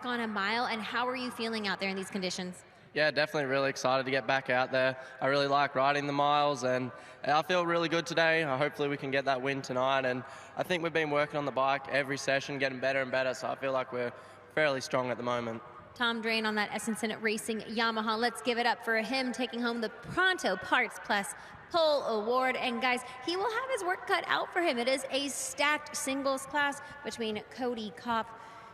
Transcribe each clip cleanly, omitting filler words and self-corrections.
on a mile, and how are you feeling out there in these conditions? Yeah, definitely really excited to get back out there. I really like riding the miles, and I feel really good today. Hopefully we can get that win tonight, and I think we've been working on the bike every session, getting better and better, so I feel like we're fairly strong at the moment. Tom Drain on that Essence Racing Yamaha. Let's give it up for him taking home the Pronto Parts Plus Pole Award. And guys, he will have his work cut out for him. It is a stacked singles class between Cody Kopp,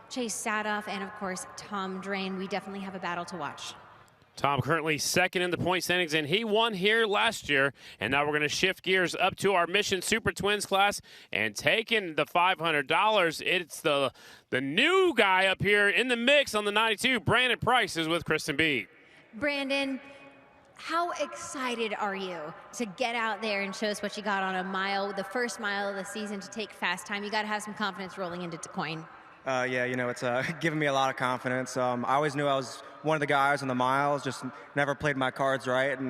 Chase Sadoff, and of course, Tom Drain. We definitely have a battle to watch. Tom currently second in the point standings, and he won here last year. And now we're going to shift gears up to our Mission Super Twins class and taking the $500. It's the new guy up here in the mix on the 92. Brandon Price is with Kristen B. Brandon, how excited are you to get out there and show us what you got on a mile, the first mile of the season, to take fast time? You got to have some confidence rolling into DuQuoin. Yeah, you know, it's giving me a lot of confidence. I always knew I was one of the guys on the miles, just never played my cards right, and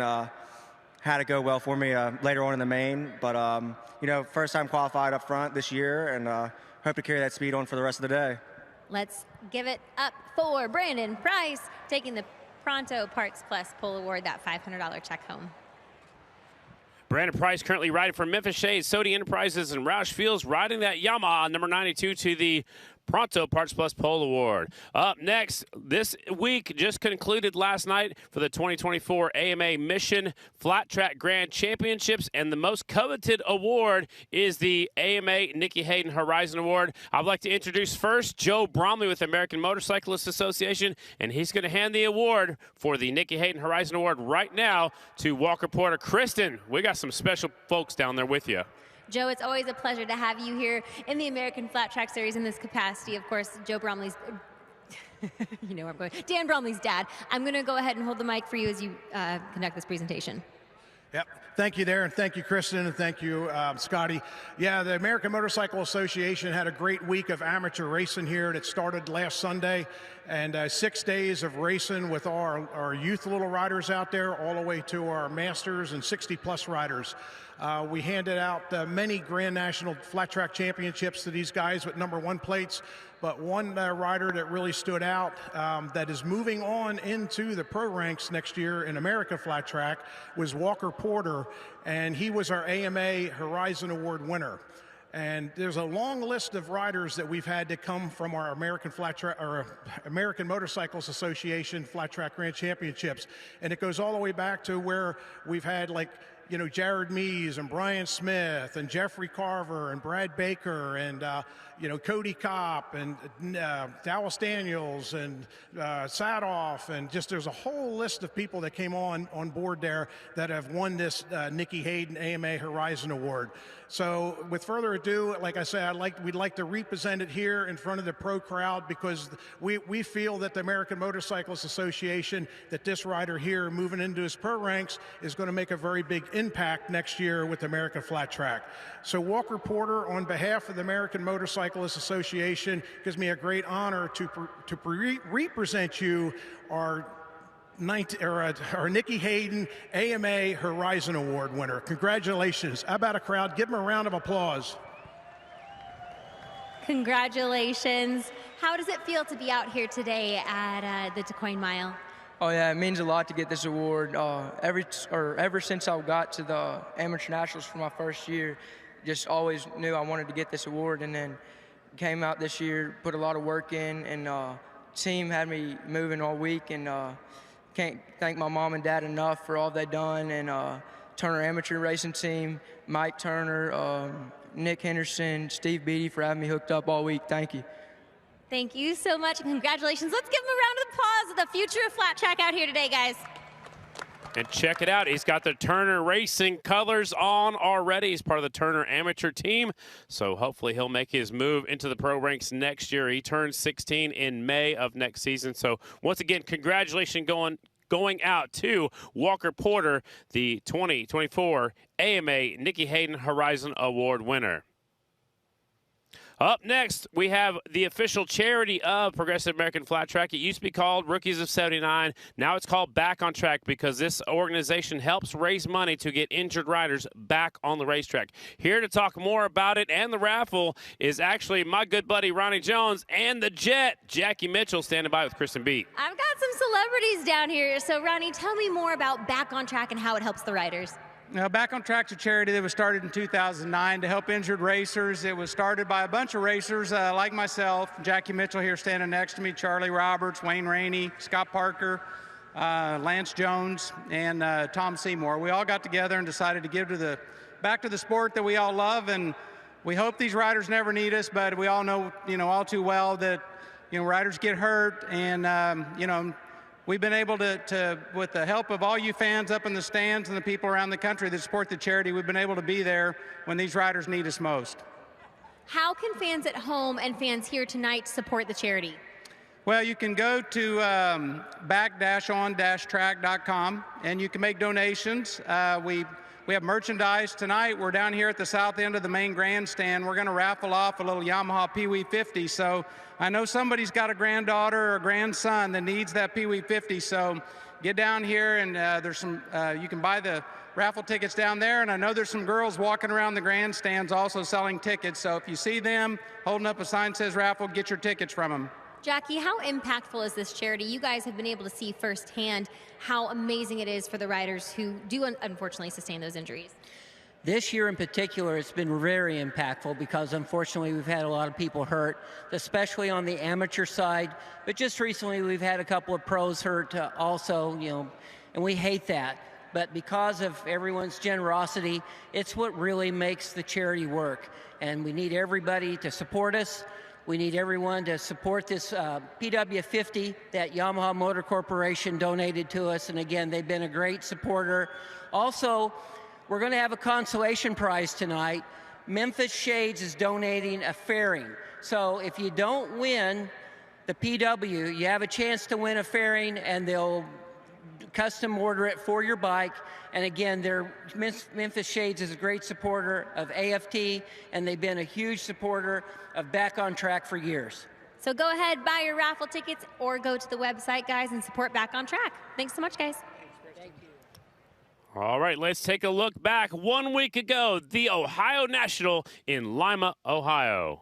had it go well for me later on in the main. But, you know, first time qualified up front this year, and hope to carry that speed on for the rest of the day. Let's give it up for Brandon Price, taking the Pronto Parts Plus Pole Award, that $500 check home. Brandon Price currently riding for Memphis Shades, Sodi Enterprises, and Roush Fields, riding that Yamaha number 92 to the Pronto Parts Plus Pole Award. Up next, this week just concluded last night for the 2024 AMA Mission Flat Track Grand Championships, and the most coveted award is the AMA Nikki Hayden Horizon Award. I'd like to introduce first Joe Bromley with the American Motorcyclists Association, and he's going to hand the award for the Nikki Hayden Horizon Award right now to Walker Porter. Kristen, we got some special folks down there with you. Joe, it's always a pleasure to have you here in the American Flat Track Series in this capacity. Of course, Joe Bromley's, you know where I'm going, Dan Bromley's dad. I'm going to go ahead and hold the mic for you as you conduct this presentation. Yep. Thank you there, and thank you, Kristen, and thank you, Scotty. Yeah, the American Motorcycle Association had a great week of amateur racing here. It started last Sunday, and 6 days of racing with our youth little riders out there all the way to our masters and 60-plus riders. We handed out many Grand National Flat Track Championships to these guys with #1 plates, but one rider that really stood out that is moving on into the pro ranks next year in America Flat Track was Walker Porter, and he was our AMA Horizon Award winner. And there's a long list of riders that we've had to come from our American Flat Track or American Motorcycles Association Flat Track Grand Championships, and it goes all the way back to where we've had, like, you know, Jared Mees and Brian Smith and Jeffrey Carver and Brad Baker and, you know, Cody Kopp and Dallas Daniels and Sadoff, and just there's a whole list of people that came on board there that have won this Nikki Hayden AMA Horizon Award. So with further ado, like I said, we'd like to represent it here in front of the pro crowd, because we feel that the American Motorcyclists Association, that this rider here moving into his pro ranks is going to make a very big impact next year with American Flat Track. So Walker Porter, on behalf of the American Motorcyclists Association, gives me a great honor to represent you our Nikki Hayden AMA Horizon Award winner. Congratulations. How about a crowd? Give them a round of applause. Congratulations. How does it feel to be out here today at the DuQuoin Mile? Oh yeah, it means a lot to get this award. Ever since I got to the Amateur Nationals for my first year, just always knew I wanted to get this award, and then came out this year, put a lot of work in, and team had me moving all week, and can't thank my mom and dad enough for all they've done, and Turner Amateur Racing Team, Mike Turner, Nick Henderson, Steve Beatty for having me hooked up all week. Thank you. Thank you so much. Congratulations. Let's give him a round of applause at the future of Flat Track out here today, guys. And check it out. He's got the Turner Racing colors on already. He's part of the Turner Amateur team. So hopefully he'll make his move into the pro ranks next year. He turns 16 in May of next season. So once again, congratulations going out to Walker Porter, the 2024 AMA Nikki Hayden Horizon Award winner. Up next, we have the official charity of Progressive American Flat Track. It used to be called Rookies of 79. Now it's called Back on Track because this organization helps raise money to get injured riders back on the racetrack. Here to talk more about it and the raffle is actually my good buddy Ronnie Jones and the Jet, Jackie Mitchell, standing by with Kristen Beat. I've got some celebrities down here. So, Ronnie, tell me more about Back on Track and how it helps the riders. Now, Back on Track's a charity that was started in 2009 to help injured racers. It was started by a bunch of racers like myself, Jackie Mitchell here standing next to me, Charlie Roberts, Wayne Rainey, Scott Parker, Lance Jones, and Tom Seymour. We all got together and decided to give back to the sport that we all love, and we hope these riders never need us, but we all know, all too well that, riders get hurt, and, we've been able to, with the help of all you fans up in the stands and the people around the country that support the charity, we've been able to be there when these riders need us most. How can fans at home and fans here tonight support the charity? Well, you can go to back-on-track.com and you can make donations. We have merchandise tonight. We're down here at the south end of the main grandstand. We're going to raffle off a little Yamaha Pee Wee 50. So I know somebody's got a granddaughter or a grandson that needs that Pee Wee 50. So get down here and there's some, you can buy the raffle tickets down there. And I know there's some girls walking around the grandstands also selling tickets. So if you see them holding up a sign that says raffle, get your tickets from them. Jackie, how impactful is this charity? You guys have been able to see firsthand how amazing it is for the riders who do unfortunately sustain those injuries. This year in particular, it's been very impactful because unfortunately we've had a lot of people hurt, especially on the amateur side. But just recently we've had a couple of pros hurt also, and we hate that. But because of everyone's generosity, it's what really makes the charity work. And we need everybody to support us. We need everyone to support this PW50 that Yamaha Motor Corporation donated to us. And again, they've been a great supporter. Also, we're going to have a consolation prize tonight. Memphis Shades is donating a fairing. So if you don't win the PW, you have a chance to win a fairing, and they'll custom order it for your bike. And again, Memphis Shades is a great supporter of AFT, and they've been a huge supporter of Back on Track for years. So go ahead, buy your raffle tickets, or go to the website, guys, and support Back on Track. Thanks so much, guys. Thank you. All right, let's take a look back. 1 week ago, the Ohio National in Lima, Ohio.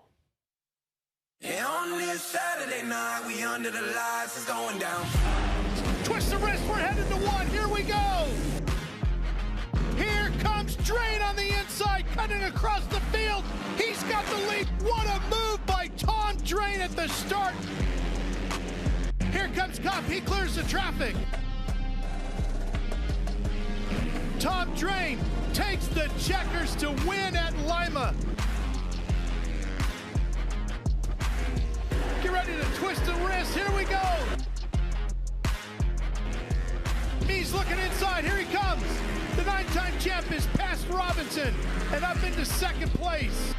Yeah, on this Saturday night, we under the lights, it's going down. Twist the wrist, we're headed to one. Here we go. Here comes Drain on the inside, cutting across the field. He's got the lead. What a move by Tom Drain at the start. Here comes Kopp. He clears the traffic. Tom Drain takes the checkers to win at Lima. Get ready to twist the wrist. Here we go. He's looking inside. Here he comes. The 9-time champ is past Robinson and up into second place.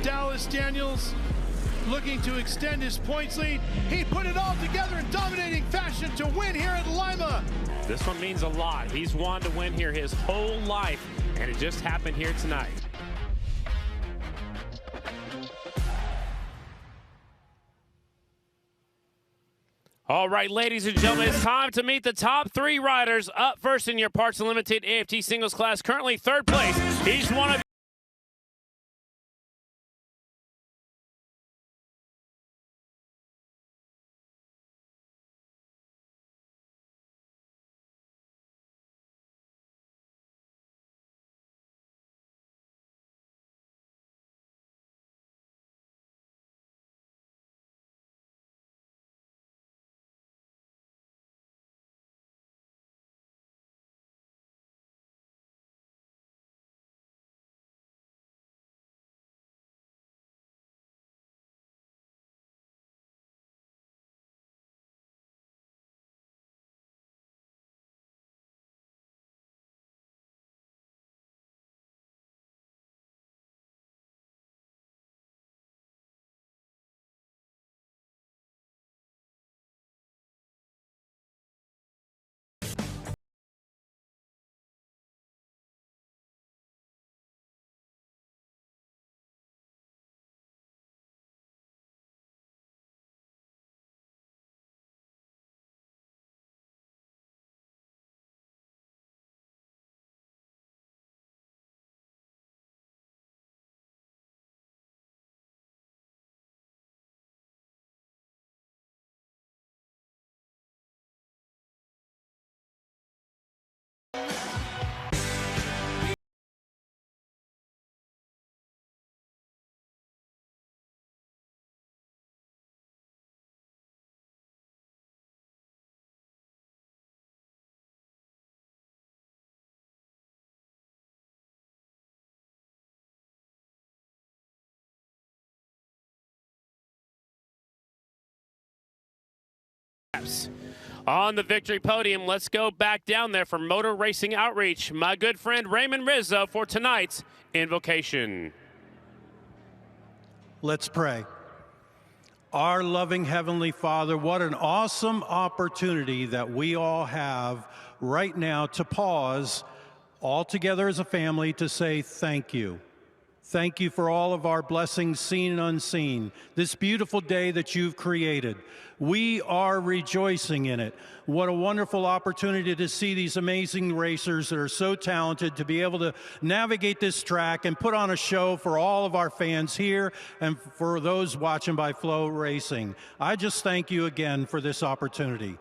Dallas Daniels looking to extend his points lead. He put it all together in dominating fashion to win here at Lima. This one means a lot. He's wanted to win here his whole life, and it just happened here tonight. All right, ladies and gentlemen, it's time to meet the top 3 riders. Up first in your Parts Unlimited AFT singles class, currently 3rd place. He's one of laps. On the victory podium, let's go back down there for Motor Racing Outreach. My good friend Raymond Rizzo for tonight's invocation. Let's pray. Our loving Heavenly Father, what an awesome opportunity that we all have right now to pause all together as a family to say thank you. Thank you for all of our blessings, seen and unseen, this beautiful day that you've created. We are rejoicing in it. What a wonderful opportunity to see these amazing racers that are so talented to be able to navigate this track and put on a show for all of our fans here and for those watching by FloRacing. I just thank you again for this opportunity.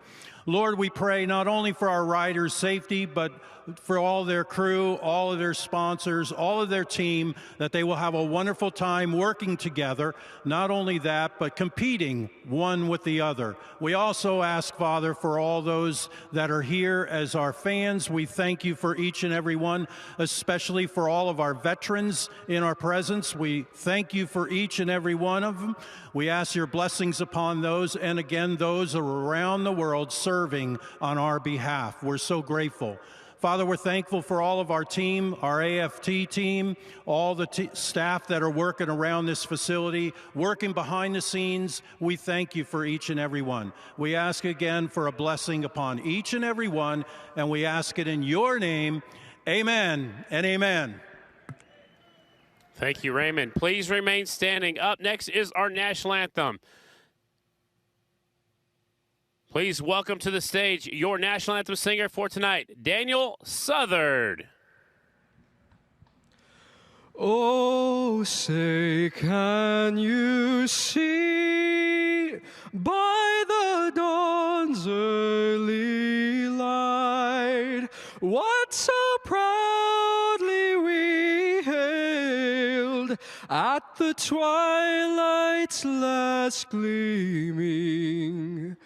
Lord, we pray not only for our riders' safety, but for all their crew, all of their sponsors, all of their team, that they will have a wonderful time working together. Not only that, but competing one with the other. We also ask, Father, for all those that are here as our fans. We thank you for each and every one, especially for all of our veterans in our presence. We thank you for each and every one of them. We ask your blessings upon those, and again, those around the world serving on our behalf. We're so grateful. Father, we're thankful for all of our team, our AFT team, all the staff that are working around this facility, working behind the scenes. We thank you for each and every one. We ask again for a blessing upon each and every one, and we ask it in your name. Amen and amen. Thank you, Raymond. Please remain standing. Up next is our national anthem. Please welcome to the stage your national anthem singer for tonight, Daniel Southard. Oh, say, can you see by the dawn's early light what so proudly we hailed at the twilight's last gleaming,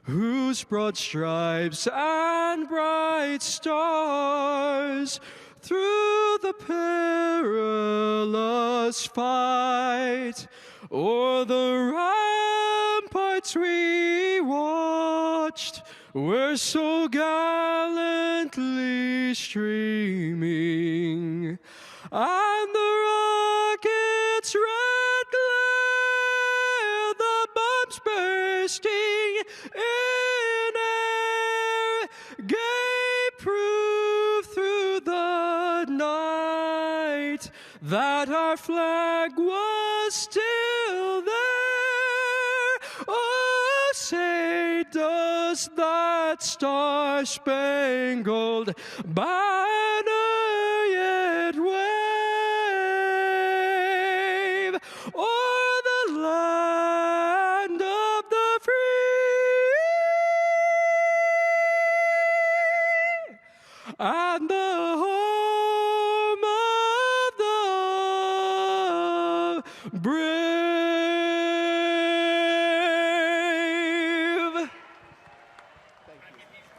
whose broad stripes and bright stars through the perilous fight o'er the ramparts we watched were so gallantly streaming, and the rocket's red glare, the bombs bursting in air, gave proof through the night that our flag was still there. Oh, say, does that star-spangled banner yet wave o'er the land of the free and the home of the brave?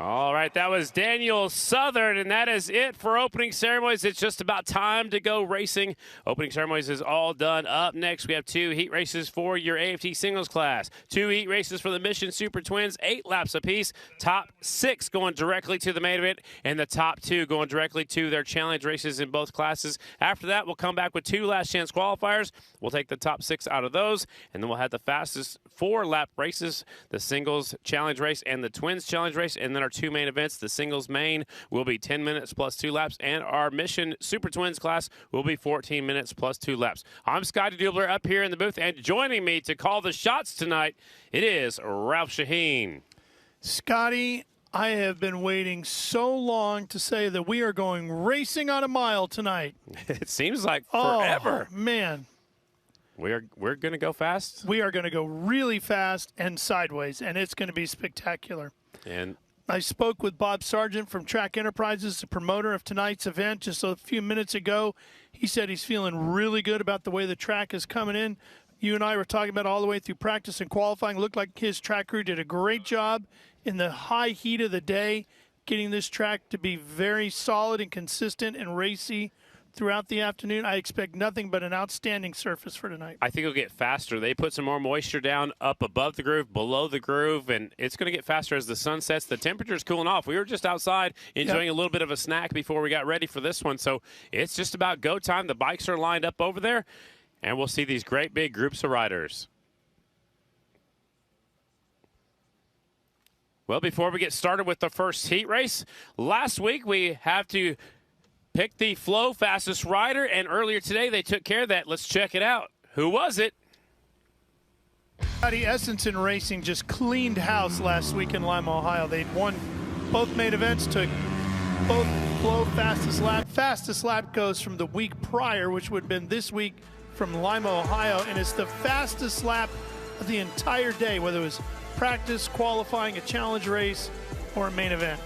All right, that was Daniel Southard, and that is it for opening ceremonies. It's just about time to go racing. Opening ceremonies is all done. Up next, we have 2 heat races for your AFT singles class, 2 heat races for the Mission Super Twins, 8 laps apiece. Top 6 going directly to the main event, and the top 2 going directly to their challenge races in both classes. After that, we'll come back with 2 last chance qualifiers. We'll take the top 6 out of those, and then we'll have the fastest 4 lap races, the singles challenge race and the twins challenge race, and then our 2 main events. The singles main will be 10 minutes plus 2 laps, and our Mission Super Twins class will be 14 minutes plus 2 laps. I'm Scotty Dubler up here in the booth, and joining me to call the shots tonight, it is Ralph Shaheen. Scotty, I have been waiting so long to say that we are going racing on a mile tonight. It seems like forever. Oh, man. We're going to go fast? We are going to go really fast and sideways, and it's going to be spectacular. And I spoke with Bob Sargent from Track Enterprises, the promoter of tonight's event, just a few minutes ago. He said he's feeling really good about the way the track is coming in. You and I were talking about all the way through practice and qualifying. Looked like his track crew did a great job in the high heat of the day, getting this track to be very solid and consistent and racy throughout the afternoon. I expect nothing but an outstanding surface for tonight. I think it'll get faster. They put some more moisture down up above the groove, below the groove, and it's going to get faster as the sun sets. The temperature's cooling off. We were just outside enjoying a little bit of a snack before we got ready for this one, so it's just about go time. The bikes are lined up over there, and we'll see these great big groups of riders. Well, before we get started with the first heat race, last week we have to pick the Flo fastest rider, and earlier today they took care of that. Let's check it out. Who was it? Scotty, Essenson Racing just cleaned house last week in Lima, Ohio. They'd won both main events, took both Flo fastest lap. Fastest lap goes from the week prior, which would have been this week from Lima, Ohio, and it's the fastest lap of the entire day, whether it was practice, qualifying, a challenge race, or a main event.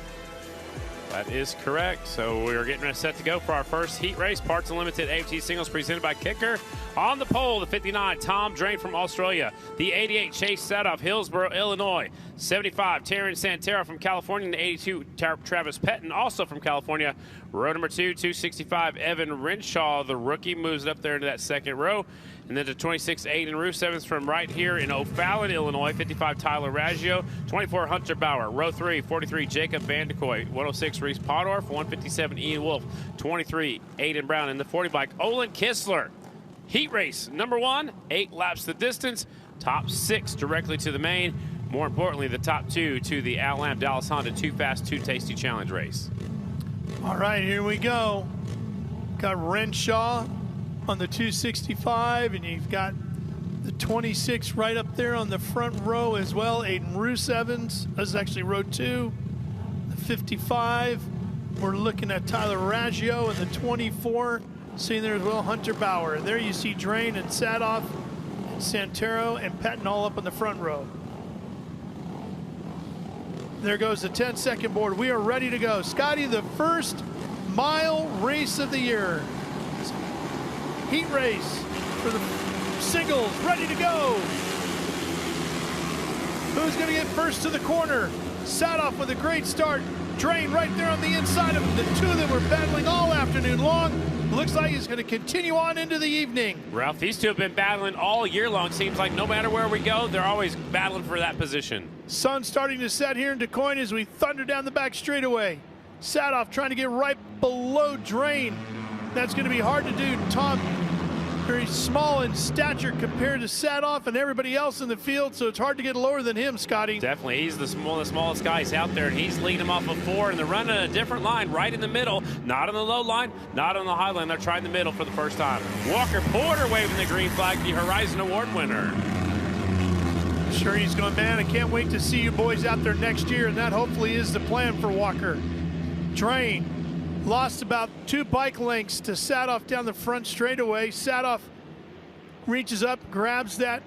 That is correct. So we're getting set to go for our first heat race. Parts Unlimited AFT Singles presented by Kicker. On the pole, the 59, Tom Drain from Australia. The 88, Chase Sadoff, Hillsboro, Illinois. 75, Taryn Santero from California. And the 82, Travis Pettin, also from California. Row number 2, 265, Evan Renshaw, the rookie, moves it up there into that second row. And then to 26, Aiden Roof, 7th from right here in O'Fallon, Illinois. 55, Tyler Raggio. 24, Hunter Bauer. Row 3, 43, Jacob Vandekoy. 106, Reese Podorf. 157, Ian Wolf. 23, Aiden Brown. And the 40 bike, Olin Kistler. Heat race number 1, 8 laps the distance. Top 6 directly to the main. More importantly, the top 2 to the Al Lamb Dallas Honda Too Fast, Too Tasty Challenge race. All right, here we go. Got Renshaw on the 265, and you've got the 26 right up there on the front row as well. Aiden Roos Evans. This is actually row 2. The 55, we're looking at Tyler Raggio, and the 24, seeing there as well, Hunter Bauer. And there you see Drain and Sadoff, and Santero, and Patton all up on the front row. There goes the 10-second board. We are ready to go. Scotty, the first mile race of the year. Heat race for the singles, ready to go. Who's going to get first to the corner? Sadoff with a great start. Drain right there on the inside of him. The two that were battling all afternoon long. Looks like he's going to continue on into the evening. Ralph, these two have been battling all year long. Seems like no matter where we go, they're always battling for that position. Sun starting to set here in DuQuoin as we thunder down the back straightaway. Sadoff trying to get right below Drain. That's going to be hard to do. Tom, very small in stature compared to Sadoff and everybody else in the field, so it's hard to get lower than him, Scotty. Definitely. He's the smallest guys out there, and he's leading them off of 4, and they're running a different line right in the middle. Not on the low line, not on the high line. They're trying the middle for the first time. Walker Porter waving the green flag, the Horizon Award winner. Sure, he's going, man, I can't wait to see you boys out there next year, and that hopefully is the plan for Walker. Drain lost about 2 bike lengths to Sadoff down the front straightaway. Sadoff reaches up, grabs that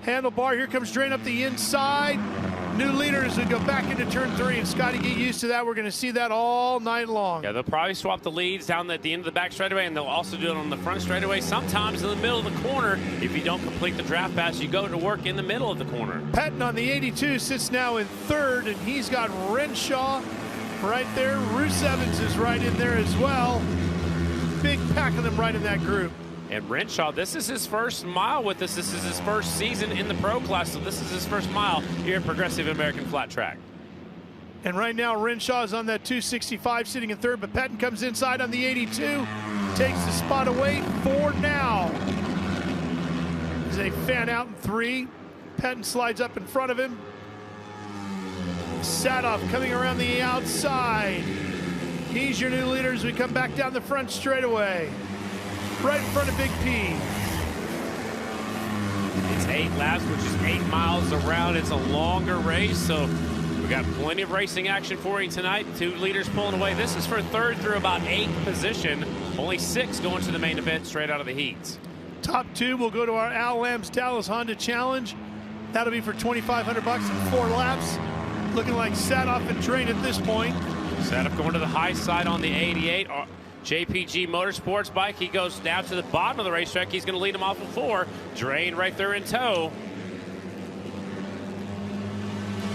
handlebar. Here comes Drain up the inside. New leader as we go back into turn 3, and Scotty, get used to that. We're going to see that all night long. Yeah, they'll probably swap the leads down at the end of the back straightaway, and they'll also do it on the front straightaway. Sometimes in the middle of the corner, if you don't complete the draft pass, you go to work in the middle of the corner. Patton on the 82 sits now in 3rd, and he's got Renshaw right there. Roos Evans is right in there as well. Big pack of them right in that group. And Renshaw, this is his first mile with us. This is his first season in the pro class, so this is his first mile here at Progressive American Flat Track. And right now, Renshaw is on that 265 sitting in 3rd, but Patton comes inside on the 82, takes the spot away for now. As they fan out in 3, Patton slides up in front of him. Sadoff coming around the outside. He's your new leader as we come back down the front straightaway. Right in front of Big P. It's 8 laps, which is 8 miles around. It's a longer race, so we got plenty of racing action for you tonight. 2 leaders pulling away. This is for 3rd through about 8th position. Only 6 going to the main event straight out of the heats. Top 2 will go to our Al Lamb's Dallas Honda Challenge. That'll be for $2,500 in 4 laps. Looking like Sadoff and Drain at this point. Sadoff going to the high side on the 88. JPG Motorsports bike. He goes down to the bottom of the racetrack. He's going to lead him off of 4. Drain right there in tow.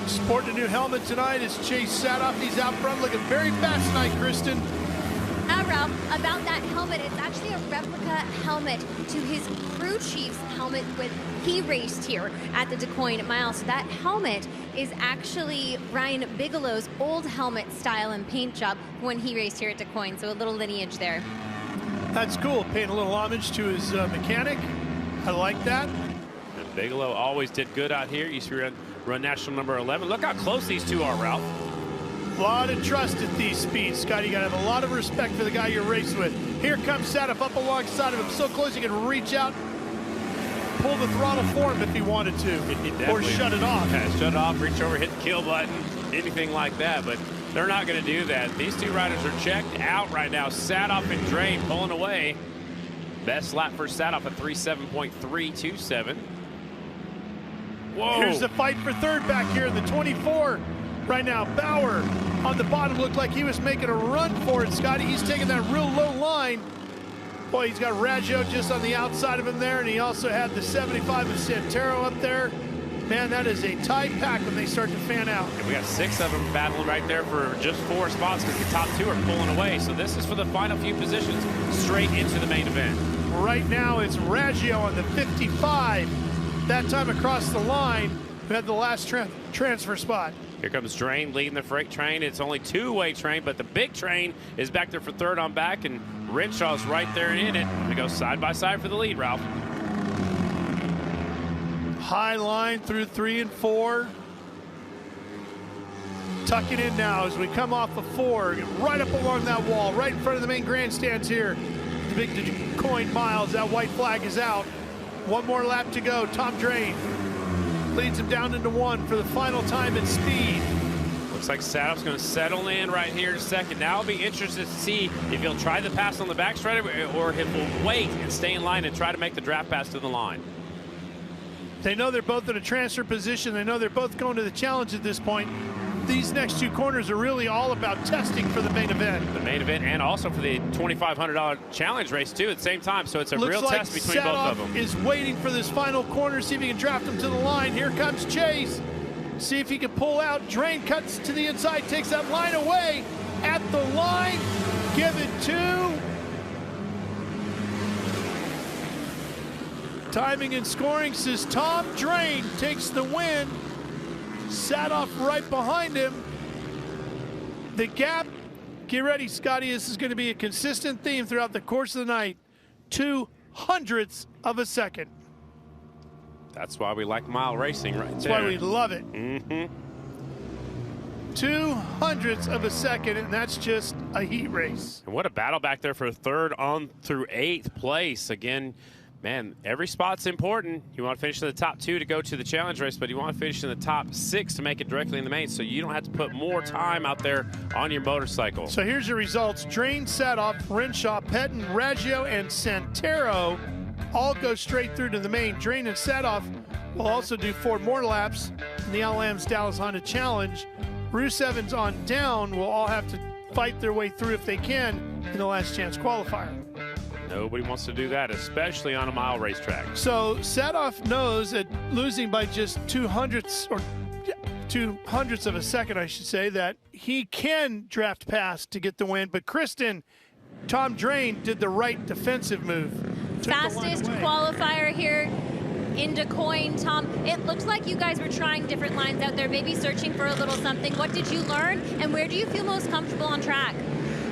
Sporting a new helmet tonight is Chase Sadoff. He's out front looking very fast tonight, Kristen. All Ralph, about that helmet. It's actually a replica helmet to his crew chief's helmet when he raced here at the DuQuoin Mile. So that helmet is actually Ryan Bigelow's old helmet style and paint job when he raced here at DuQuoin. So a little lineage there. That's cool. Paying a little homage to his mechanic. I like that. And Bigelow always did good out here. Used to run national number 11. Look how close these two are, Ralph. A lot of trust at these speeds, Scott. You got to have a lot of respect for the guy you're racing with. Here comes Sadaf up alongside of him, so close he can reach out, pull the throttle for him if he wanted to, or shut it off. Yeah, shut it off, reach over, hit the kill button, anything like that. But they're not going to do that. These two riders are checked out right now. Sadaf and Drain pulling away. Best lap for Sadaf at 37.327. Whoa. Here's the fight for third back here in the 24. Right now, Bauer on the bottom looked like he was making a run for it, Scotty. He's taking that real low line. Boy, he's got Raggio just on the outside of him there, and he also had the 75 of Santero up there. Man, that is a tight pack when they start to fan out. And we got 6 of them battling right there for just 4 spots because the top 2 are pulling away. So this is for the final few positions straight into the main event. Right now, it's Raggio on the 55. That time across the line, who had the last transfer spot. Here comes Drain leading the freight train. It's only two-way train, but the big train is back there for third on back, and Renshaw's right there in it. We go side by side for the lead, Ralph. High line through 3 and 4. Tuck it in now as we come off of 4. Get right up along that wall, right in front of the main grandstands here. The big DuQuoin Miles, that white flag is out. One more lap to go. Tom Drain leads him down into 1 for the final time at speed. Looks like Sadaf's going to settle in right here in a second. Now I'll be interested to see if he'll try the pass on the backstretch or if he'll wait and stay in line and try to make the draft pass to the line. They know they're both in a transfer position. They know they're both going to the challenge at this point. These next 2 corners are really all about testing for the main event. The main event and also for the $2,500 challenge race too at the same time. So it's a real test between both of them. Is waiting for this final corner, see if he can draft him to the line. Here comes Chase. See if he can pull out. Drain cuts to the inside, takes that line away. At the line, give it to. Timing and scoring says Tom Drain takes the win. Sadaf right behind him. The gap, get ready, Scotty. This is going to be a consistent theme throughout the course of the night. 0.02 of a second. That's why we like mile racing right there. That's why we love it. 0.02 of a second, and that's just a heat race. And what a battle back there for third on through 8th place. Again, man, every spot's important. You want to finish in the top 2 to go to the challenge race, but you want to finish in the top 6 to make it directly in the main, so you don't have to put more time out there on your motorcycle. So here's your results. Drain, Sadaf, Renshaw, Pettin, Raggio, and Santero all go straight through to the main. Drain and Sadaf will also do 4 more laps in the LM's Dallas Honda Challenge. Bruce Evans on down will all have to fight their way through if they can in the last chance qualifier. Nobody wants to do that, especially on a mile racetrack. So Sadaf knows that losing by just 0.02 of a second, I should say, that he can draft past to get the win. But Kristen, Tom Drain did the right defensive move. Fastest qualifier here in DuQuoin. Tom, it looks like you guys were trying different lines out there, maybe searching for a little something. What did you learn, and where do you feel most comfortable on track?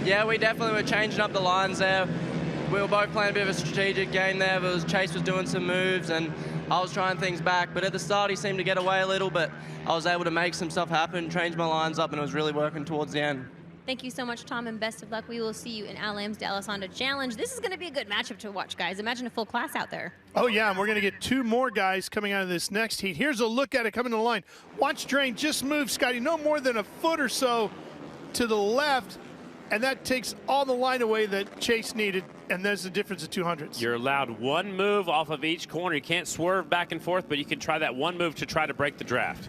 Yeah, we definitely were changing up the lines there. We were both playing a bit of a strategic game there. Chase was doing some moves, and I was trying things back. But at the start, he seemed to get away a little, but I was able to make some stuff happen, change my lines up, and it was really working towards the end. Thank you so much, Tom, and best of luck. We will see you in LM's Dallas Honda Challenge. This is going to be a good matchup to watch, guys. Imagine a full class out there. Oh, yeah, and we're going to get 2 more guys coming out of this next heat. Here's a look at it coming to the line. Watch Drain just move, Scotty, no more than a foot or so to the left, and that takes all the line away that Chase needed, and there's the difference of 200s. You're allowed 1 move off of each corner. You can't swerve back and forth, but you can try that 1 move to try to break the draft.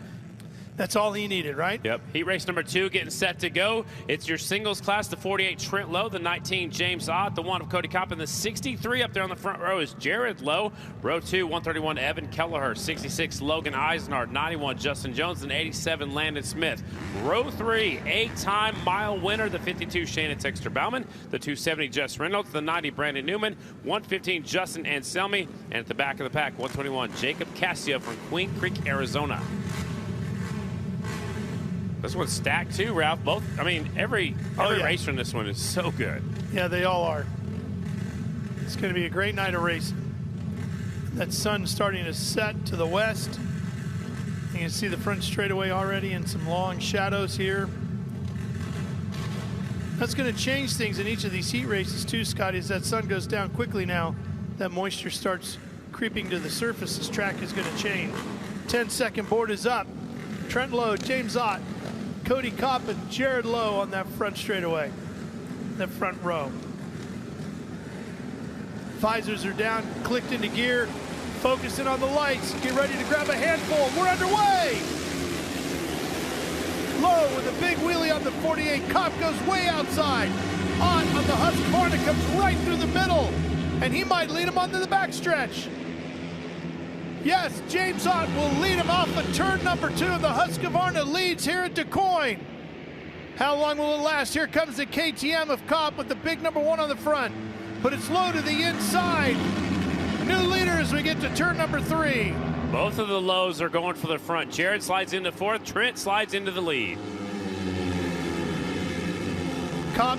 That's all he needed, right? Yep. Heat race number 2 getting set to go. It's your singles class, the 48 Trent Lowe, the 19 James Ott, the 1 of Cody Kopp, and the 63 up there on the front row is Jared Lowe. Row 2, 131 Evan Kelleher, 66 Logan Eisenhardt, 91 Justin Jones, and 87 Landon Smith. Row 3, 8-time mile winner, the 52 Shannon Texter Bauman, the 270 Jess Reynolds, the 90 Brandon Newman, 115 Justin Anselmi, and at the back of the pack, 121 Jacob Casio from Queen Creek, Arizona. This one's stacked too, Ralph. Both, I mean, every racer in this one is so good. Yeah, they all are. It's going to be a great night of racing. That sun starting to set to the west. You can see the front straightaway already in some long shadows here. That's going to change things in each of these heat races too, Scotty. As that sun goes down quickly now, that moisture starts creeping to the surface. This track is going to change. 10-second board is up. Trent Lowe, James Ott, Cody Kopp, and Jared Lowe on that front straightaway, that front row. Visors are down, clicked into gear, focusing on the lights. Get ready to grab a handful. We're underway. Lowe with a big wheelie on the 48. Kopp goes way outside. Ott on the Husqvarna comes right through the middle, and he might lead him onto the backstretch. Yes, James Ott will lead him off of turn number 2. The Husqvarna leads here at DuQuoin. How long will it last? Here comes the KTM of Kopp with the big number 1 on the front. But it's Lowe to the inside. New leader as we get to turn number 3. Both of the Lows are going for the front. Jared slides into 4th. Trent slides into the lead. Kopp.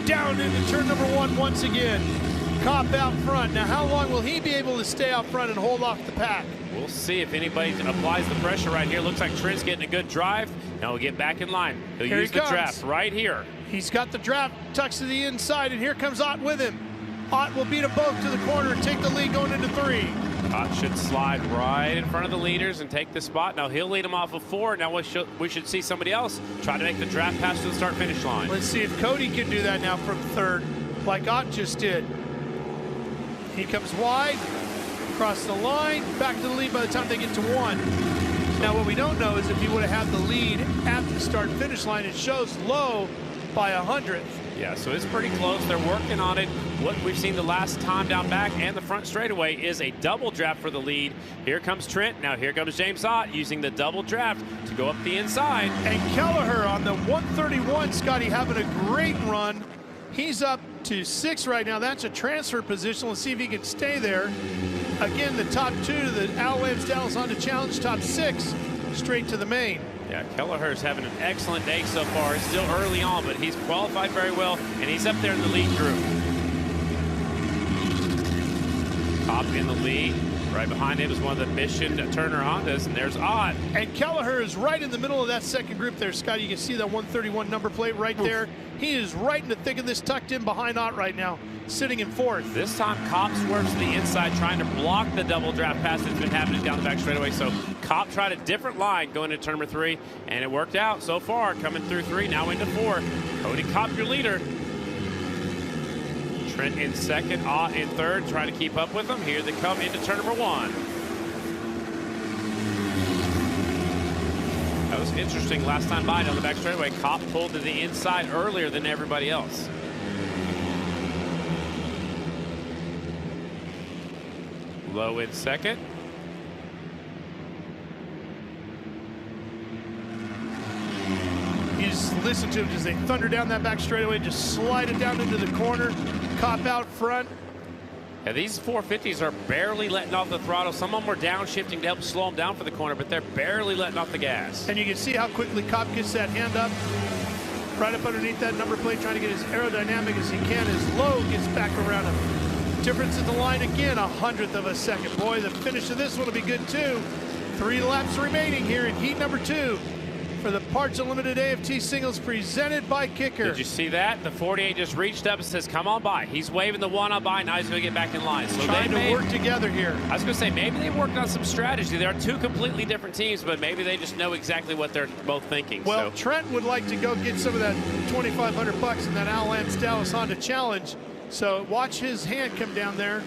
Down into turn number 1 once again. Kopp out front. Now, how long will he be able to stay out front and hold off the pack? We'll see if anybody applies the pressure right here. Looks like Trent's getting a good drive. Now we'll get back in line. He'll use the draft right here. He's got the draft tucks to the inside, and here comes Ott with him. Ott will beat them both to the corner and take the lead going into 3. Ott should slide right in front of the leaders and take the spot. Now he'll lead them off of 4. Now we should see somebody else try to make the draft pass to the start-finish line. Let's see if Cody can do that now from 3rd, like Ott just did. He comes wide, across the line, back to the lead by the time they get to 1. Now what we don't know is if he would have had the lead at the start-finish line. It shows Lowe by 100th. Yeah, so it's pretty close. They're working on it. What we've seen the last time down back and the front straightaway is a double draft for the lead. Here comes Trent. Now here comes James Ott using the double draft to go up the inside. And Kelleher on the 131, Scotty, having a great run. He's up to 6 right now. That's a transfer position. Let's see if he can stay there. Again, the top 2 to the Al Williams Dallas Honda Challenge, top 6 straight to the main. Yeah, Kelleher's having an excellent day so far. It's still early on, but he's qualified very well, and he's up there in the lead group. Kopp in the lead. Right behind him is one of the Mission Turner Hondas, and there's Ott. And Kelleher is right in the middle of that second group there, Scott. You can see that 131 number plate right there. He is right in the thick of this, tucked in behind Ott right now, sitting in 4th. This time, Kopp swerves to the inside, trying to block the double draft pass that's been happening down the back straightaway. So Kopp tried a different line going into turn number 3, and it worked out so far, coming through 3, now into 4. Cody Kopp, your leader. Trent in 2nd, Ott in 3rd, trying to keep up with them. Here they come into turn number 1. That was interesting last time by down the back straightaway. Kopp pulled to the inside earlier than everybody else. Lowe in 2nd. You just listen to him as they thunder down that back straightaway, just slide it down into the corner. Kopp out front. Yeah, these 450s are barely letting off the throttle. Some of them were downshifting to help slow them down for the corner, but they're barely letting off the gas. And you can see how quickly Kopp gets that hand up, right up underneath that number plate, trying to get as aerodynamic as he can as Lowe gets back around him. Difference in the line again, 100th of a second. Boy, the finish of this one will be good too. 3 laps remaining here in heat number 2 for the Parts Unlimited AFT Singles presented by Kicker. Did you see that? The 48 just reached up and says, come on by. He's waving the 1 on by. Now he's going to get back in line. So trying to work together here. I was going to say, maybe they worked on some strategy. They are 2 completely different teams, but maybe they just know exactly what they're both thinking. Well, so Trent would like to go get some of that $2,500 in that Al Lance Dallas Honda Challenge. So watch his hand come down there.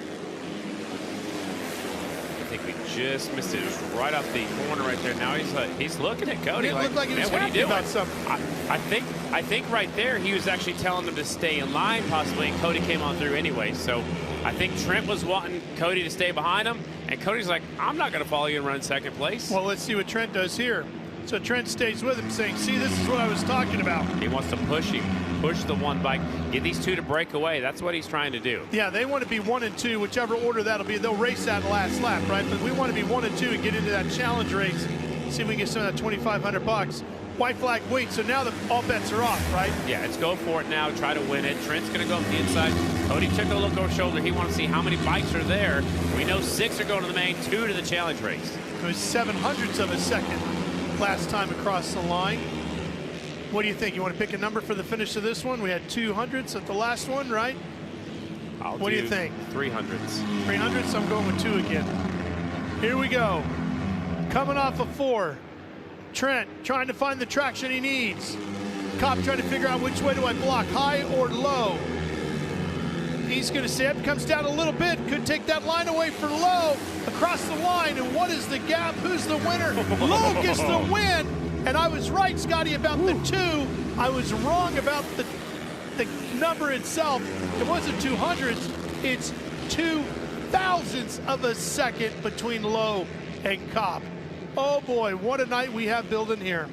I think we just missed it. It was right off the corner right there. Now he's looking at Cody. It looked like he was what are you happy doing? about something. I think right there he was actually telling them to stay in line possibly, and Cody came on through anyway. So I think Trent was wanting Cody to stay behind him, and Cody's like, I'm not going to follow you and run second place. Well, let's see what Trent does here. So Trent stays with him saying, see, this is what I was talking about. He wants to push him, push the one bike, get these two to break away. That's what he's trying to do. Yeah, they want to be 1 and 2, whichever order that'll be. They'll race that last lap, right? But we want to be 1 and 2 and get into that challenge race. See if we can get some of that $2,500. White flag wait, so now all bets are off, right? Yeah, let's go for it now. Try to win it. Trent's going to go up the inside. Cody took a look over his shoulder. He wants to see how many bikes are there. We know 6 are going to the main, 2 to the challenge race. It was 0.07 of a second last time across the line. What do you think? You want to pick a number for the finish of this one? We had 200s at the last one, right? What do you think? 300s. 300s? I'm going with 2 again. Here we go. Coming off of 4. Trent trying to find the traction he needs. Cop trying to figure out which way do I block, high or low. He's going to say it comes down a little bit. Could take that line away for Lowe. Across the line, and what is the gap? Who's the winner? Lowe gets the win. And I was right, Scotty, about the 2. I was wrong about the number itself. It wasn't 200s. It's 2,000ths of a second between Lowe and Cop. Oh boy, what a night we have building here.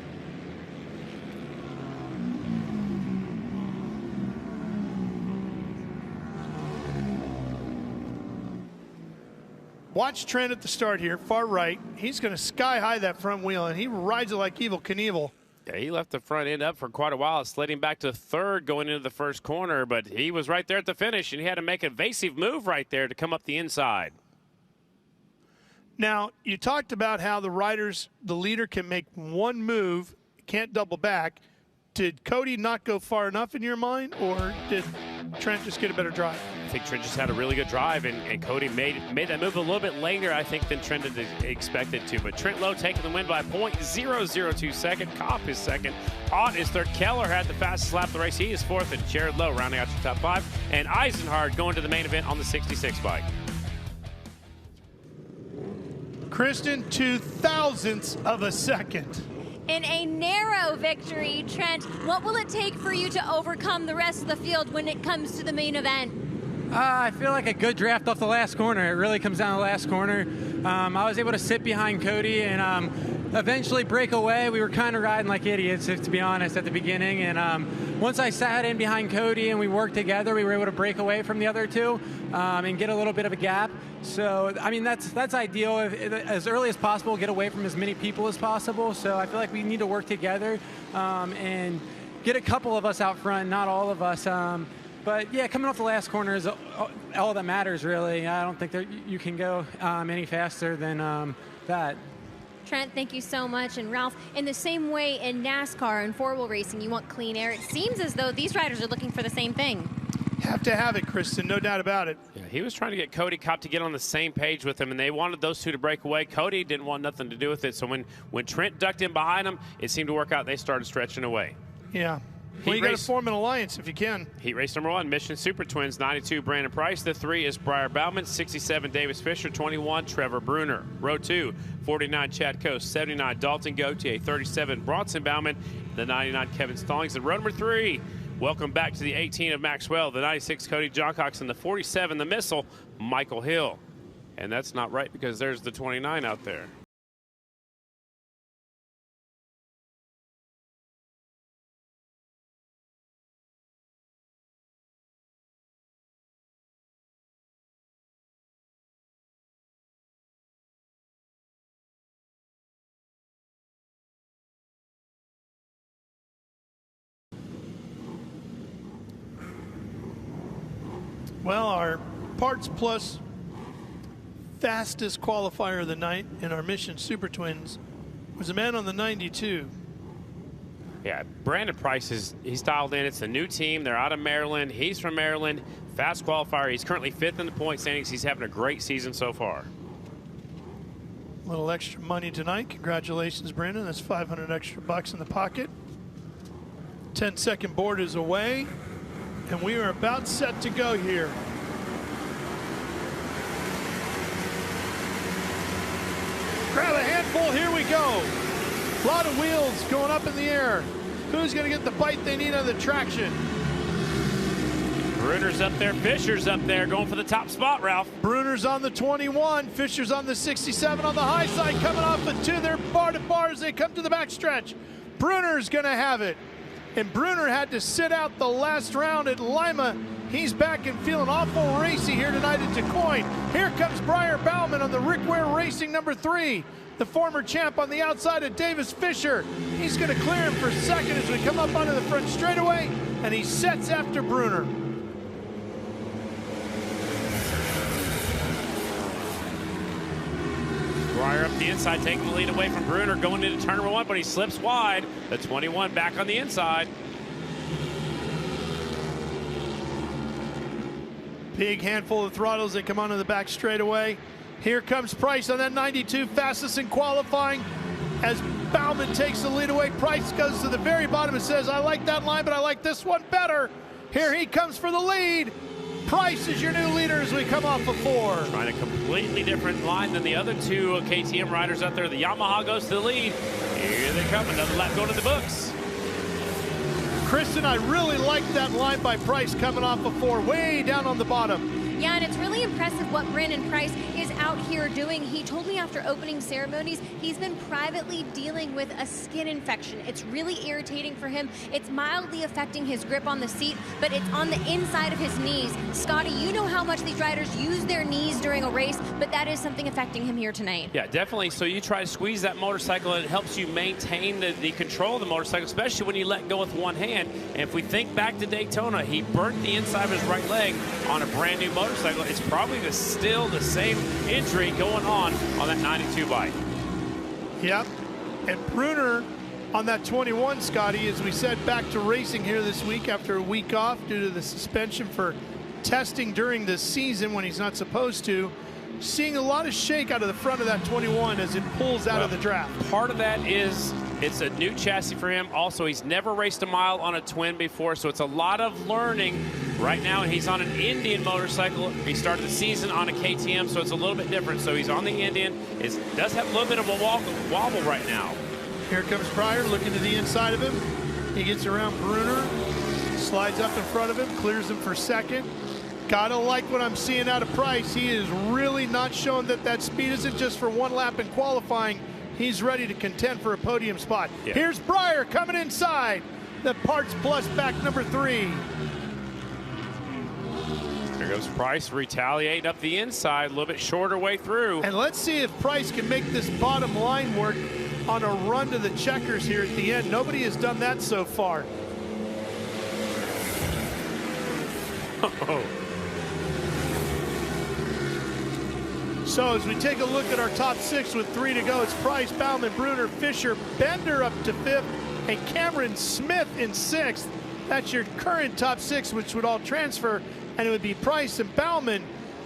Watch Trent at the start here, far right. He's going to sky high that front wheel, and he rides it like Evel Knievel. Yeah, he left the front end up for quite a while. It slid him back to third going into the first corner, but he was right there at the finish, and he had to make an evasive move right there to come up the inside. Now, you talked about how the leader can make one move, can't double back. Did Cody not go far enough in your mind, or did Trent just get a better drive? I think Trent just had a really good drive, and Cody made that move a little bit later, I think, than Trent had expected to. But Trent Lowe taking the win by 0.002 second. Kopp is second. Ott is third. Keller had the fastest lap of the race. He is fourth, and Jared Lowe rounding out your top 5. And Eisenhard going to the main event on the 66 bike. Kristen, 2,000ths of a second. In a narrow victory, Trent, what will it take for you to overcome the rest of the field when it comes to the main event? I feel like a good draft off the last corner. It really comes down to the last corner. I was able to sit behind Cody and eventually break away. We were kind of riding like idiots, to be honest, at the beginning. And once I sat in behind Cody and we worked together, we were able to break away from the other two and get a little bit of a gap. So, I mean, that's ideal. As early as possible, get away from as many people as possible. So I feel like we need to work together and get a couple of us out front, not all of us. But, yeah, coming off the last corner is all that matters, really. I don't think that you can go any faster than that. Trent, thank you so much. And Ralph, in the same way in NASCAR and four-wheel racing, you want clean air. It seems as though these riders are looking for the same thing. Have to have it, Kristen, no doubt about it. Yeah, he was trying to get Cody Kopp to get on the same page with him, and they wanted those two to break away. Cody didn't want nothing to do with it, so when Trent ducked in behind him, it seemed to work out. They started stretching away. Yeah. Well, you got to form an alliance if you can. Heat race number 1, Mission Super Twins, 92, Brandon Price. The 3 is Briar Bauman, 67, Davis Fisher, 21, Trevor Bruner. Row 2, 49, Chad Coast, 79, Dalton Gauthier, 37, Bronson Bauman, the 99, Kevin Stallings. And row number 3, welcome back to the 18 of Maxwell, the 96, Cody Johncox, and the 47, the Missile, Michael Hill. And that's not right because there's the 29 out there. Well, our Parts Plus fastest qualifier of the night in our Mission Super Twins was a man on the 92. Yeah, Brandon Price he's dialed in. It's a new team. They're out of Maryland. He's from Maryland. Fast qualifier. He's currently 5th in the point standings. He's having a great season so far. A little extra money tonight. Congratulations, Brandon. That's 500 extra bucks in the pocket. 10-second board is away. And we are about set to go here. Grab a handful, here we go. A lot of wheels going up in the air. Who's going to get the bite they need on the traction? Bruner's up there, Fisher's up there, going for the top spot, Ralph. Bruner's on the 21, Fisher's on the 67 on the high side, coming off the 2. They're bar to bar as they come to the backstretch. Bruner's going to have it. And Bruner had to sit out the last round at Lima. He's back and feeling awful racy here tonight at DuQuoin. Here comes Briar Bauman on the Rick Ware Racing number 3. The former champ on the outside of Davis Fisher. He's going to clear him for second as we come up onto the front straightaway, and he sets after Bruner. Briar up the inside, taking the lead away from Bruner, going into turn number 1, but he slips wide. The 21 back on the inside. Big handful of throttles that come onto the back straightaway. Here comes Price on that 92, fastest in qualifying. As Bauman takes the lead away, Price goes to the very bottom and says, I like that line, but I like this one better. Here he comes for the lead. Price is your new leader as we come off of 4. Trying a completely different line than the other 2 KTM riders out there. The Yamaha goes to the lead. Here they come, another lap going to the books. Kristen, I really like that line by Price coming off of 4, way down on the bottom. Yeah, and it's really impressive what Brandon Price is out here doing. He told me after opening ceremonies, he's been privately dealing with a skin infection. It's really irritating for him. It's mildly affecting his grip on the seat, but it's on the inside of his knees. Scotty, you know how much these riders use their knees during a race, but that is something affecting him here tonight. Yeah, definitely. So you try to squeeze that motorcycle, and it helps you maintain the control of the motorcycle, especially when you let go with one hand. And if we think back to Daytona, he burnt the inside of his right leg on a brand new motorcycle. It's probably still the same injury going on that 92 bike. Yep. And Bruner on that 21, Scotty, as we said, back to racing here this week after a week off due to the suspension for testing during the season when he's not supposed to. Seeing a lot of shake out of the front of that 21 as it pulls out of the draft. Part of that is it's a new chassis for him. Also, he's never raced a mile on a twin before, so it's a lot of learning. Right now, he's on an Indian motorcycle. He started the season on a KTM, so it's a little bit different. So he's on the Indian. It does have a little bit of a wobble right now. Here comes Pryor looking to the inside of him. He gets around Bruner, slides up in front of him, clears him for second. Gotta like what I'm seeing out of Price. He is really not showing that speed isn't just for one lap in qualifying. He's ready to contend for a podium spot. Yeah. Here's Briar coming inside. The Parts Plus back number 3. There goes Price, retaliate up the inside, a little bit shorter way through. And let's see if Price can make this bottom line work on a run to the checkers here at the end. Nobody has done that so far. So as we take a look at our top 6 with 3 to go, it's Price, Bauman, Bruner, Fisher, Bender up to 5th, and Cameron Smith in 6th. That's your current top 6, which would all transfer, and it would be Price and Bauman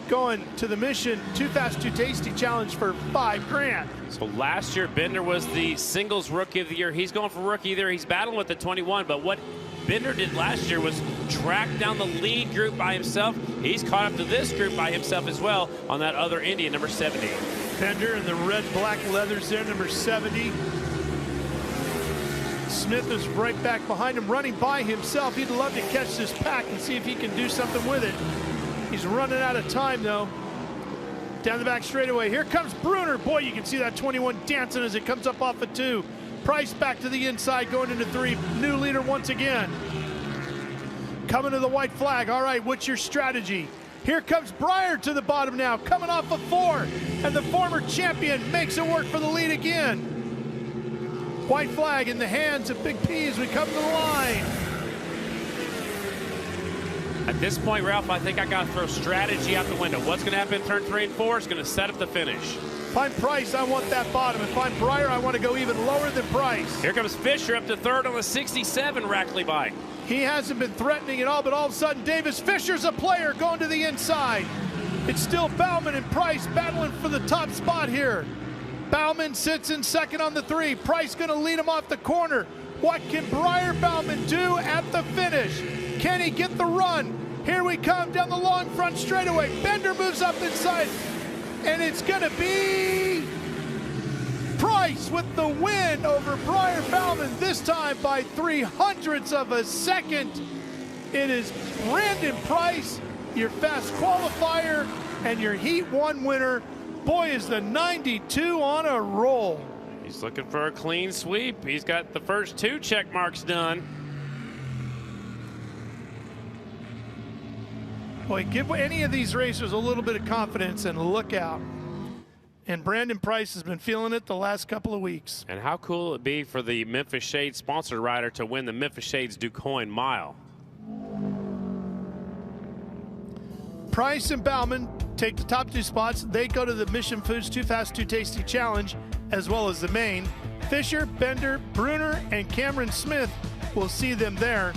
going to the Mission Too Fast, Too Tasty Challenge for $5 grand. So last year, Bender was the singles rookie of the year. He's going for rookie of the year. He's battling with the 21, but what Bender did last year was track down the lead group by himself. He's caught up to this group by himself as well on that other Indian, number 70. Bender in the red-black leathers there, number 70. Smith is right back behind him, running by himself. He'd love to catch this pack and see if he can do something with it. He's running out of time, though. Down the back straightaway. Here comes Bruner. Boy, you can see that 21 dancing as it comes up off of 2. Price back to the inside, going into 3. New leader once again. Coming to the white flag. All right, what's your strategy? Here comes Briar to the bottom now, coming off of 4. And the former champion makes it work for the lead again. White flag in the hands of Big P as we come to the line. At this point, Ralph, I think I got to throw strategy out the window. What's going to happen in turn 3 and 4 is going to set up the finish. If I'm Price, I want that bottom. If I'm Briar, I want to go even lower than Price. Here comes Fisher up to 3rd on the 67 Rackley bike. He hasn't been threatening at all, but all of a sudden, Davis Fisher's a player going to the inside. It's still Bauman and Price battling for the top spot here. Bauman sits in 2nd on the 3. Price going to lead him off the corner. What can Briar Bauman do at the finish? Can he get the run? Here we come down the long front straightaway. Bender moves up inside, and it's going to be Price with the win over Brian Bauman, this time by 0.03 of a second. It is Brandon Price, your fast qualifier and your Heat 1 winner. Boy, is the 92 on a roll. He's looking for a clean sweep. He's got the first 2 check marks done. Boy, give any of these racers a little bit of confidence and look out. And Brandon Price has been feeling it the last couple of weeks. And how cool would it be for the Memphis Shades sponsored rider to win the Memphis Shades DuQuoin Mile? Price and Bauman take the top 2 spots. They go to the Mission Foods Too Fast, Too Tasty Challenge, as well as the main. Fisher, Bender, Bruner, and Cameron Smith will see them there.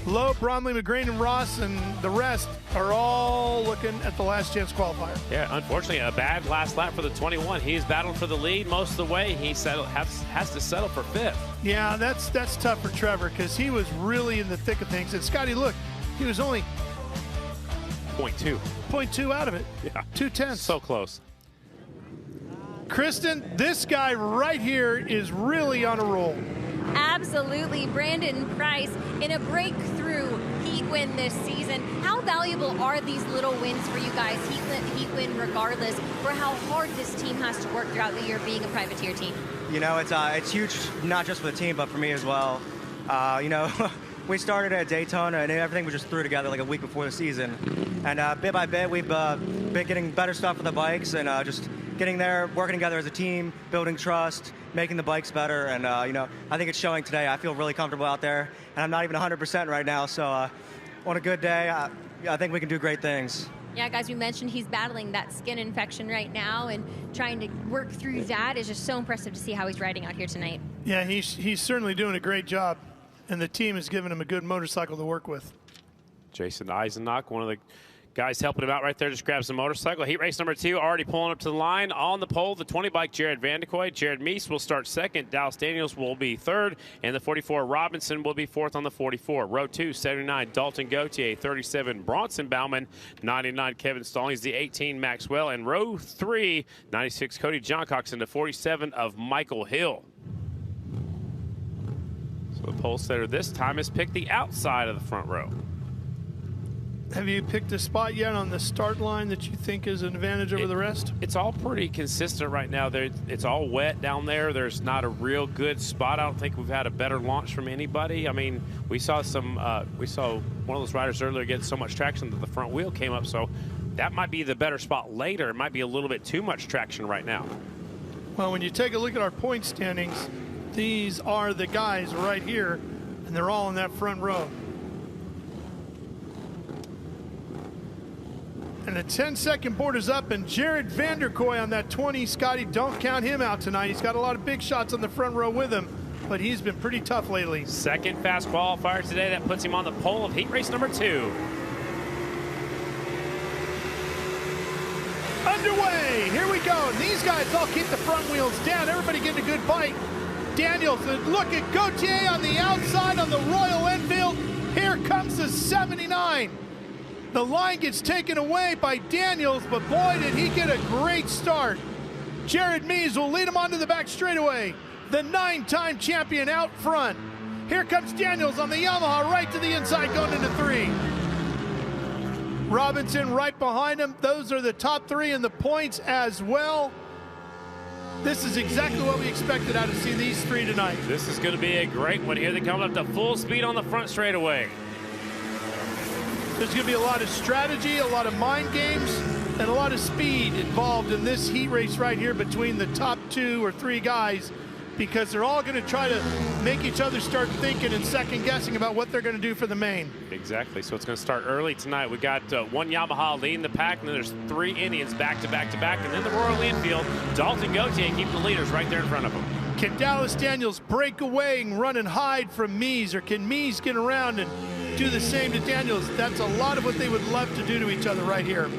Lowe, Bromley, McGrain, and Ross, and the rest are all looking at the last chance qualifier. Yeah, unfortunately, a bad last lap for the 21. He's battling for the lead most of the way. He has to settle for 5th. Yeah, that's tough for Trevor because he was really in the thick of things. And Scotty, look, he was only 0.2 out of it. Yeah, 0.2. So close. Kristen, this guy right here is really on a roll. Absolutely. Brandon Price in a breakthrough Heat win this season. How valuable are these little wins for you guys, Heat win regardless, for how hard this team has to work throughout the year being a privateer team? You know, it's huge, not just for the team, but for me as well. You know, we started at Daytona, and everything was just threw together like a week before the season. And bit by bit, we've been getting better stuff for the bikes and just getting there, working together as a team, building trust, making the bikes better. And, you know, I think it's showing today. I feel really comfortable out there, and I'm not even 100% right now. So on a good day, I think we can do great things. Yeah, guys, we mentioned he's battling that skin infection right now, and trying to work through that is just so impressive to see how he's riding out here tonight. Yeah, he's certainly doing a great job, and the team has given him a good motorcycle to work with. Jason Eisenach, one of the guys helping him out right there, just grabs the motorcycle. Heat race number 2 already pulling up to the line. On the pole, the 20 bike, Jared Vanderkoy. Jared Meese will start 2nd. Dallas Daniels will be 3rd. And the 44, Robinson, will be 4th on the 44. Row 2, 79, Dalton Gauthier. 37, Bronson Bauman. 99, Kevin Stallings. The 18, Maxwell. And row 3, 96, Cody Johncox. And the 47 of Michael Hill. So the pole setter this time has picked the outside of the front row. Have you picked a spot yet on the start line that you think is an advantage over the rest? It's all pretty consistent right now. It's all wet down there. There's not a real good spot. I don't think we've had a better launch from anybody. I mean, we saw one of those riders earlier get so much traction that the front wheel came up. So that might be the better spot later. It might be a little bit too much traction right now. Well, when you take a look at our point standings, these are the guys right here, and they're all in that front row. And the 10-second board is up, and Jared Vanderkoy on that 20. Scotty, don't count him out tonight. He's got a lot of big shots on the front row with him, but he's been pretty tough lately. 2nd fast qualifier today. That puts him on the pole of heat race number 2. Underway, here we go. And these guys all keep the front wheels down. Everybody getting a good bite. Daniels, look at Gauthier on the outside on the Royal Enfield. Here comes the 79. The line gets taken away by Daniels, but boy, did he get a great start. Jared Meese will lead him onto the back straightaway. The 9-time champion out front. Here comes Daniels on the Yamaha, right to the inside, going into 3. Robinson right behind him. Those are the top 3 in the points as well. This is exactly what we expected out of see these 3 tonight. This is going to be a great one here. They come up to full speed on the front straightaway. There's going to be a lot of strategy, a lot of mind games, and a lot of speed involved in this heat race right here between the top 2 or 3 guys, because they're all going to try to make each other start thinking and second guessing about what they're going to do for the main. Exactly. So it's going to start early tonight. We got 1 Yamaha leading the pack, and then there's 3 Indians back to back to back, and then the Royal Enfield. Dalton Gauthier keeping the leaders right there in front of him. Can Dallas Daniels break away and run and hide from Meese, or can Meese get around and do the same to Daniels? That's a lot of what they would love to do to each other right here.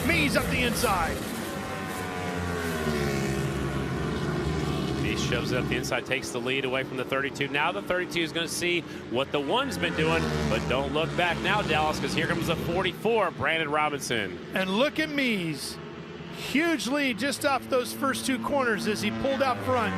Meese up the inside. The Meese shoves it up the inside, takes the lead away from the 32. Now the 32 is going to see what the 1's been doing, but don't look back now, Dallas, because here comes the 44, Brandon Robinson. And look at Meese. Huge lead just off those first 2 corners as he pulled out front.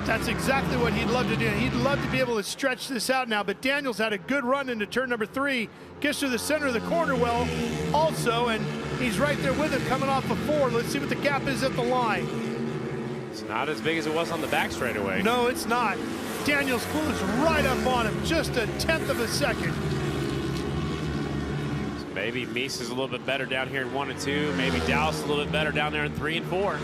That's exactly what he'd love to do. He'd love to be able to stretch this out now, but Daniels had a good run into turn number 3. Gets to the center of the corner well also, and he's right there with him coming off of 4. Let's see what the gap is at the line. It's not as big as it was on the back straightaway. No, it's not. Daniels closed right up on him, just a 1/10 of a second. So maybe Meese is a little bit better down here in 1 and 2. Maybe Dallas a little bit better down there in 3 and 4.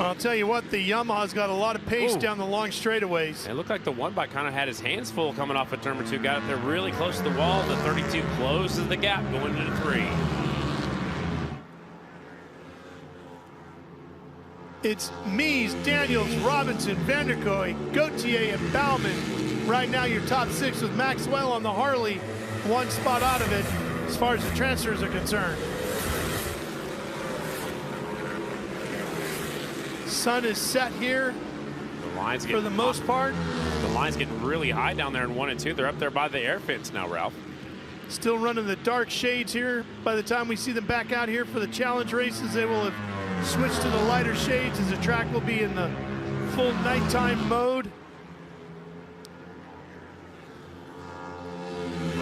I'll tell you what, the Yamaha's got a lot of pace down the long straightaways. It looked like the 1 bike kind of had his hands full coming off of turn number 2. Got up there really close to the wall. The 32 closes the gap going into 3. It's Meese, Daniels, Robinson, Vanderkooi, Gauthier, and Bauman. Right now, your top 6 with Maxwell on the Harley, 1 spot out of it as far as the transfers are concerned. Sun is set here for the most part. The line's getting really high down there in 1 and 2. They're up there by the air fence now, Ralph. Still running the dark shades here. By the time we see them back out here for the challenge races, they will have switched to the lighter shades as the track will be in the full nighttime mode.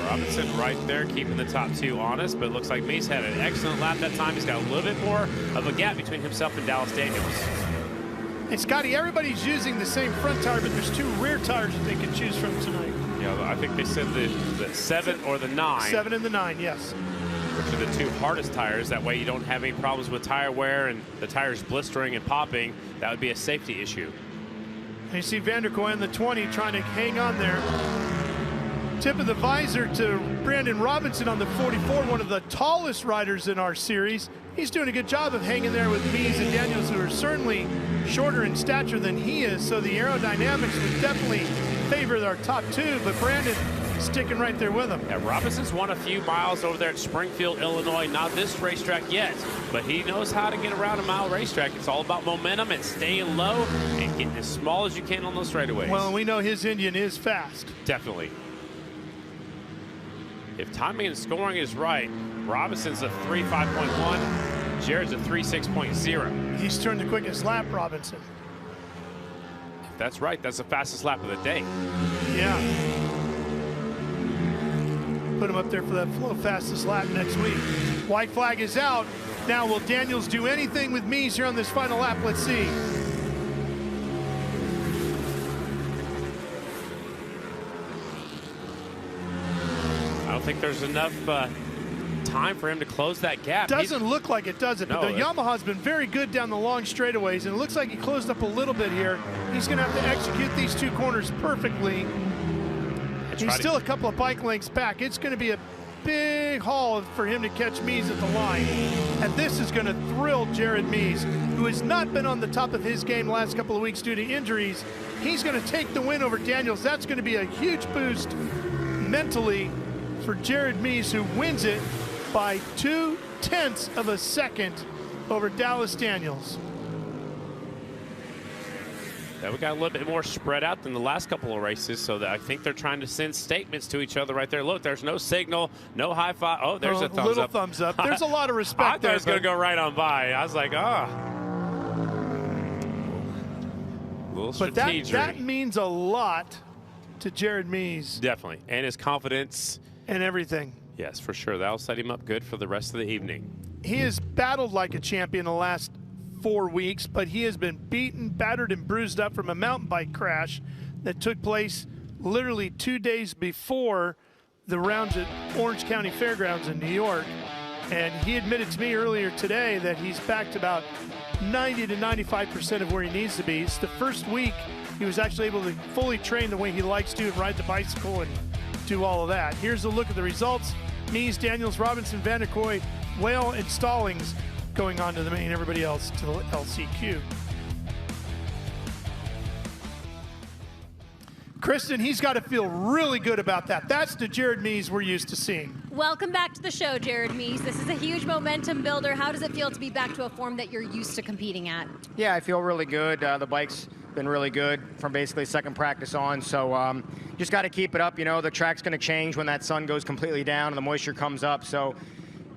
Robinson right there keeping the top 2 honest, but it looks like Meese had an excellent lap that time. He's got a little bit more of a gap between himself and Dallas Daniels. Hey, Scotty, everybody's using the same front tire, but there's 2 rear tires that they can choose from tonight. Yeah, I think they said the 7 or the 9. 7 and the 9, yes. Which are the 2 hardest tires. That way you don't have any problems with tire wear and the tires blistering and popping. That would be a safety issue. And you see Vanderkooi in the 20 trying to hang on there. Tip of the visor to Brandon Robinson on the 44, one of the tallest riders in our series. He's doing a good job of hanging there with Meese and Daniels, who are certainly shorter in stature than he is, so the aerodynamics would definitely favor our top 2, but Brandon sticking right there with him. Yeah, Robinson's won a few miles over there at Springfield, Illinois. Not this racetrack yet, but he knows how to get around a mile racetrack. It's all about momentum and staying low and getting as small as you can on those straightaways. Well, we know his Indian is fast. Definitely. If timing and scoring is right, Robinson's a 3.5.1, Jared's a 3.6.0. He's turned the quickest lap, Robinson. If that's right, that's the fastest lap of the day. Yeah. Put him up there for that flow fastest lap next week. White flag is out. Now, will Daniels do anything with Meese here on this final lap? Let's see. I don't think there's enough time for him to close that gap. Doesn't look like it, does it? No, but the Yamaha's been very good down the long straightaways, and it looks like he closed up a little bit here. He's going to have to execute these 2 corners perfectly. He's still a couple of bike lengths back. It's going to be a big haul for him to catch Meese at the line. And this is going to thrill Jared Meese, who has not been on the top of his game the last couple of weeks due to injuries. He's going to take the win over Daniels. That's going to be a huge boost mentally for Jared Meese, who wins it by 0.2 of a second over Dallas Daniels. Yeah, we got a little bit more spread out than the last couple of races, so that I think they're trying to send statements to each other right there. Look, there's no signal, no high five. Oh, there's a thumbs little up. Thumbs up. There's a lot of respect I thought there. it was going to go right on by. I was like, ah. A little strategic. But that means a lot to Jared Meese. Definitely. And his confidence. And everything. Yes, for sure. That'll set him up good for the rest of the evening. He has battled like a champion the last 4 weeks, but he has been beaten, battered, and bruised up from a mountain bike crash that took place literally 2 days before the rounds at Orange County Fairgrounds in New York. And he admitted to me earlier today that he's back to about 90 to 95% of where he needs to be. It's the first week he was actually able to fully train the way he likes to and ride the bicycle and do all of that. Here's a look at the results. Meese, Daniels, Robinson, Vanderkooi, Whale, and Stallings going on to the main, everybody else to the LCQ. Chris Kristen, he's got to feel really good about that. That's the Jared Mees we're used to seeing. Welcome back to the show, Jared Mees. This is a huge momentum builder. How does it feel to be back to a form that you're used to competing at? Yeah, I feel really good. The bike's been really good from basically second practice on. So just got to keep it up. You know, the track's going to change when that sun goes completely down and the moisture comes up. So,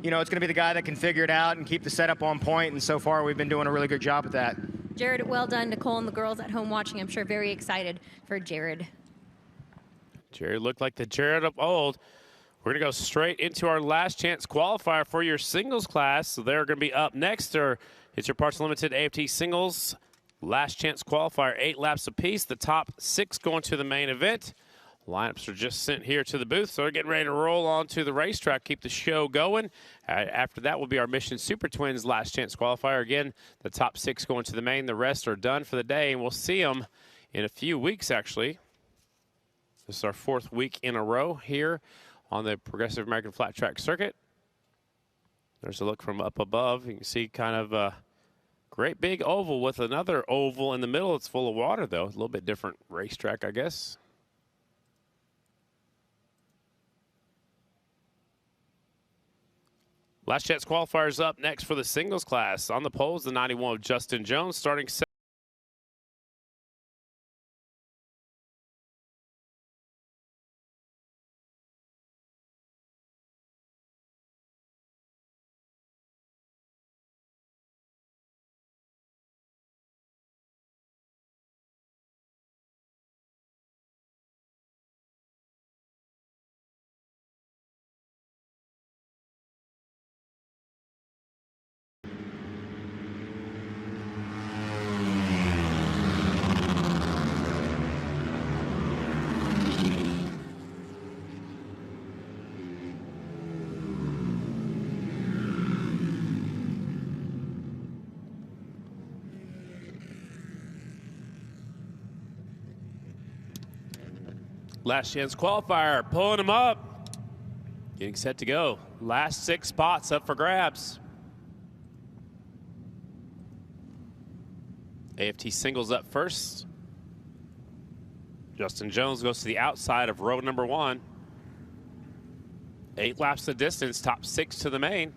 you know, it's going to be the guy that can figure it out and keep the setup on point. And so far, we've been doing a really good job with that. Jared, well done. Nicole and the girls at home watching, I'm sure, very excited for Jared. Jared looked like the Jared of old. We're going to go straight into our last chance qualifier for your singles class. So they're going to be up next. It's your Parts Limited AFT Singles last chance qualifier, 8 laps apiece. The top 6 going to the main event. Lineups are just sent here to the booth, so we're getting ready to roll on to the racetrack, keep the show going. After that will be our Mission Super Twins last chance qualifier. Again, the top 6 going to the main. The rest are done for the day, and we'll see them in a few weeks, actually. This is our 4th week in a row here on the Progressive American Flat Track Circuit. There's a look from up above. You can see kind of a great big oval with another oval in the middle. It's full of water, though. A little bit different racetrack, I guess. Last chance qualifiers up next for the singles class. On the poles, the 91 of Justin Jones starting second. Last chance qualifier, pulling them up. Getting set to go. Last 6 spots up for grabs. AFT Singles up first. Justin Jones goes to the outside of row number 1. 8 laps the distance, top 6 to the main.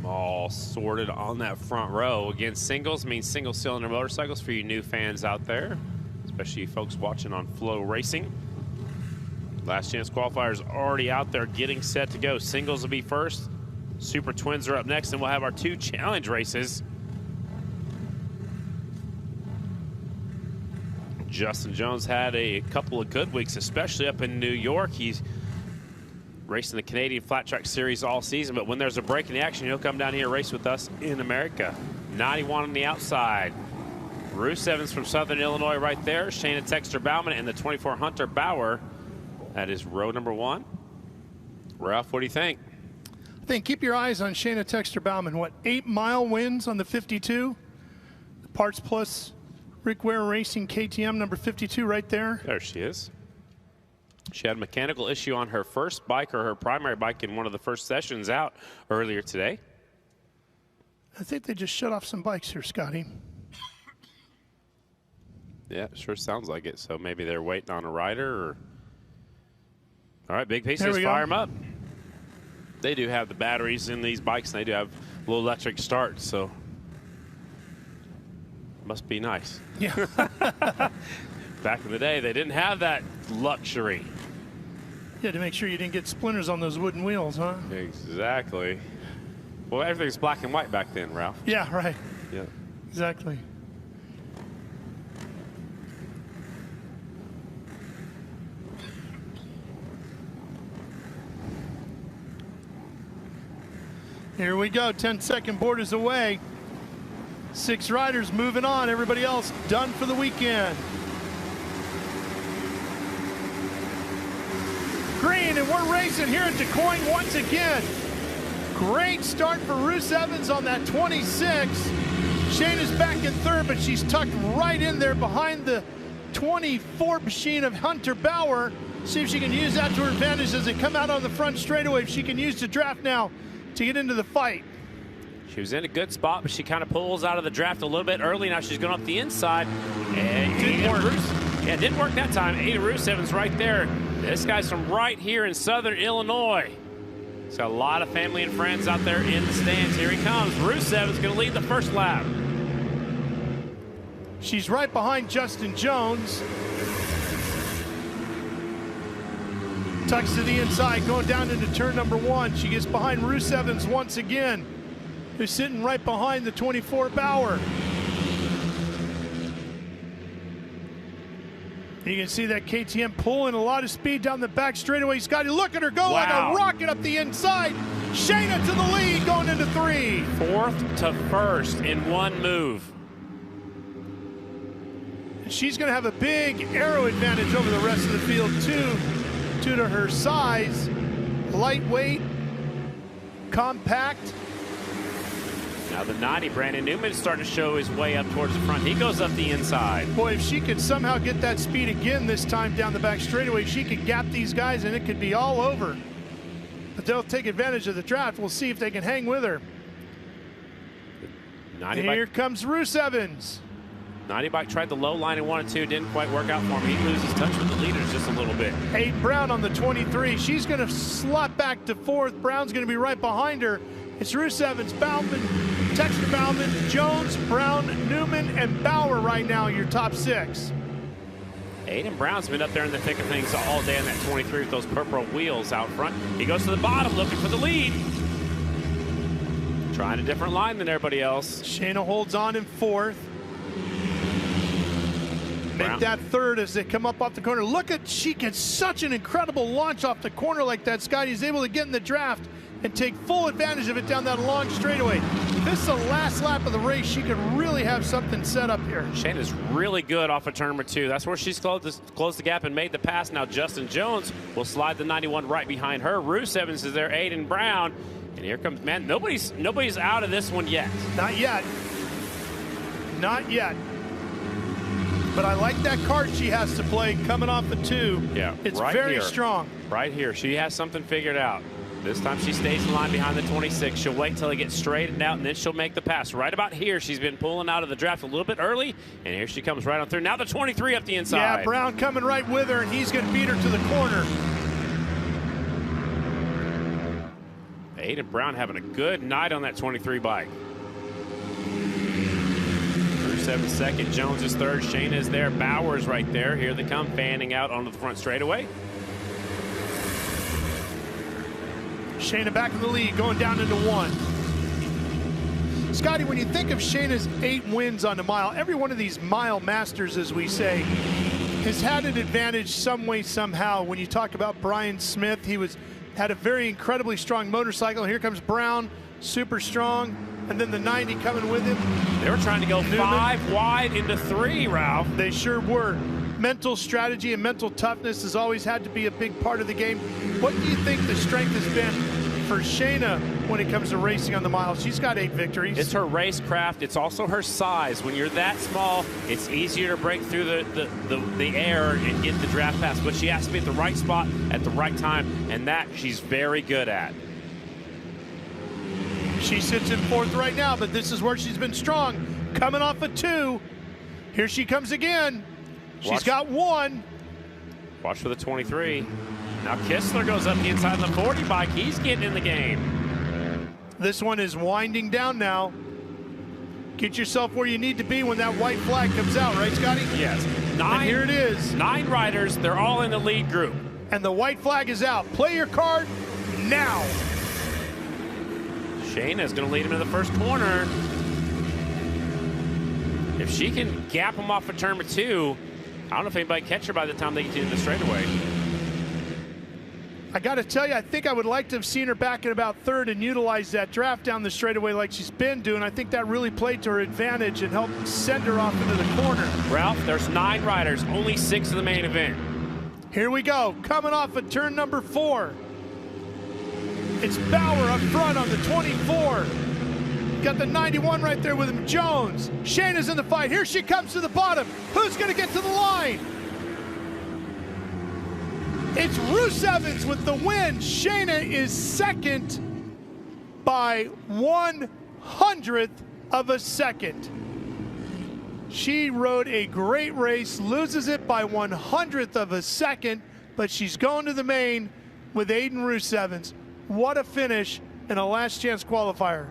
All sorted on that front row. Again, singles means single cylinder motorcycles for you new fans out there, especially you folks watching on FloRacing. Last chance qualifiers already out there getting set to go. Singles will be first. Super Twins are up next, and we'll have our 2 challenge races. Justin Jones had a couple of good weeks, especially up in New York. He's racing the Canadian Flat Track Series all season, but when there's a break in the action, he'll come down here and race with us in America. 91 on the outside. Bruce Evans from Southern Illinois right there. Shayna Texter-Bauman and the 24 Hunter Bauer. That is row number 1. Ralph, what do you think? I think keep your eyes on Shayna Texter-Bauman. What, 8-mile wins on the 52? The Parts Plus Rick Ware Racing KTM number 52 right there. There she is. She had a mechanical issue on her first bike, or her primary bike, in one of the first sessions out earlier today. I think they just shut off some bikes here, Scotty. Yeah, sure sounds like it. So maybe they're waiting on a rider. Or... All right, big pieces, fire them up. They do have the batteries in these bikes, and they do have a little electric start, so must be nice. Yeah. Back in the day, they didn't have that luxury. Yeah, to make sure you didn't get splinters on those wooden wheels, huh? Exactly. Well, everything's black and white back then, Ralph. Yeah, right. Yeah. Exactly. Here we go, 10-second board is away. 6 riders moving on, everybody else done for the weekend. Green, and we're racing here at DuQuoin once again. Great start for Ruth Evans on that 26. Shayna's back in 3rd, but she's tucked right in there behind the 24 machine of Hunter Bauer. See if she can use that to her advantage as they come out on the front straightaway. If she can use the draft now to get into the fight. She was in a good spot, but she kind of pulls out of the draft a little bit early. Now she's going up the inside. And Didn't work. Yeah, it didn't work that time. Ada Rusev's right there. This guy's from right here in Southern Illinois. He's got a lot of family and friends out there in the stands. Here he comes. Rusev's going to lead the first lap. She's right behind Justin Jones. Tucks to the inside, going down into turn number 1. She gets behind Rusev's once again, who's sitting right behind the 24 Bauer. You can see that KTM pulling a lot of speed down the back straightaway. Scotty, look at her go like a rocket up the inside. Shayna to the lead going into 3. 4th to 1st in one move. She's going to have a big aero advantage over the rest of the field, too, due to her size, lightweight, compact. Now the 90, Brandon Newman's starting to show his way up towards the front. He goes up the inside. Boy, if she could somehow get that speed again this time down the back straightaway, she could gap these guys and it could be all over. But they'll take advantage of the draft. We'll see if they can hang with her. 90 Here comes Rusev's. 90 bike tried the low line in 1 and 2, didn't quite work out for him. He loses touch with the leaders just a little bit. Hayden Brown on the 23. She's going to slot back to 4th. Brown's going to be right behind her. It's Rusev's, Bauman, Texter Bauman, Jones, Brown, Newman, and Bauer right now, your top 6. Aiden Brown's been up there in the thick of things all day on that 23 with those purple wheels out front. He goes to the bottom looking for the lead. Trying a different line than everybody else. Shayna holds on in 4th. Make that 3rd as they come up off the corner. Look at, she gets such an incredible launch off the corner like that. Scotty's able to get in the draft and take full advantage of it down that long straightaway. If this is the last lap of the race, she could really have something set up here. Shayna's really good off of turn number 2. That's where she's closed the gap and made the pass. Now Justin Jones will slide the 91 right behind her. Rusev is there, Aiden Brown. And here comes, man, nobody's out of this one yet. Not yet. Not yet. But I like that card she has to play coming off the 2. Yeah, it's right very here. strong. Right here, she has something figured out. This time she stays in line behind the 26. She'll wait until it gets straightened out, and then she'll make the pass. Right about here, she's been pulling out of the draft a little bit early, and here she comes right on through. Now the 23 up the inside. Yeah, Brown coming right with her, and he's going to beat her to the corner. Aiden Brown having a good night on that 23 bike. 7 second, Jones is 3rd, Shayna is there, Bauer's right there. Here they come, fanning out onto the front straightaway. Shayna back in the lead, going down into 1. Scotty, when you think of Shayna's 8 wins on the mile, every one of these mile masters, as we say, has had an advantage some way, somehow. When you talk about Brian Smith, he had a very incredibly strong motorcycle. Here comes Brown, super strong. And then the 90 coming with him. They were trying to go Newman. 5 wide into 3, Ralph. They sure were. Mental strategy and mental toughness has always had to be a big part of the game. What do you think the strength has been for Shayna when it comes to racing on the mile? She's got 8 victories. It's her racecraft. It's also her size. When you're that small, it's easier to break through the air and get the draft pass. But she has to be at the right spot at the right time, and that she's very good at. She sits in 4th right now, but this is where she's been strong. Coming off a 2. Here she comes again. She's got 1. Watch for the 23. Now Kistler goes up the inside of the 40 bike. He's getting in the game. This one is winding down now. Get yourself where you need to be when that white flag comes out, right, Scotty? Yes. And here it is. 9 riders. They're all in the lead group. And the white flag is out. Play your card now. Shayna's going to lead him to the first corner. If she can gap him off of turn number 2, I don't know if anybody catch her by the time they get to the straightaway. I got to tell you, I think I would like to have seen her back in about 3rd and utilize that draft down the straightaway like she's been doing. I think that really played to her advantage and helped send her off into the corner. Ralph, there's 9 riders, only 6 in the main event. Here we go, coming off of turn number 4. It's Bauer up front on the 24. Got the 91 right there with him, Jones. Shayna's in the fight. Here she comes to the bottom. Who's going to get to the line? It's Rusev's with the win. Shayna is 2nd by 1/100th of a second. She rode a great race, loses it by 1/100th of a second, but she's going to the main with Aiden Roos-Evans. What a finish in a last chance qualifier.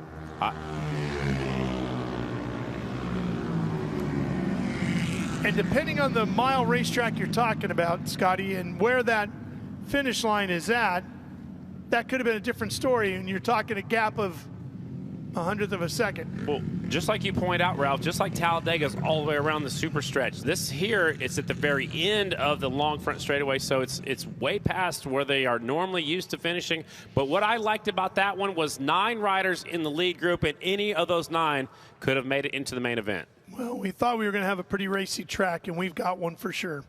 And depending on the mile racetrack you're talking about, Scotty, and where that finish line is at, that could have been a different story, and you're talking a gap of 100th of a second. Well, just like you point out, Ralph, just like Talladega's all the way around the super stretch, this here, it's at the very end of the long front straightaway, so it's way past where they are normally used to finishing. But what I liked about that one was 9 riders in the lead group, and any of those 9 could have made it into the main event. Well, we thought we were going to have a pretty racy track, and we've got one for sure.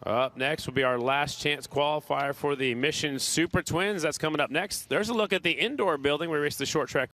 Up next will be our last chance qualifier for the Mission Super Twins. That's coming up next. There's a look at the indoor building. We race the short track.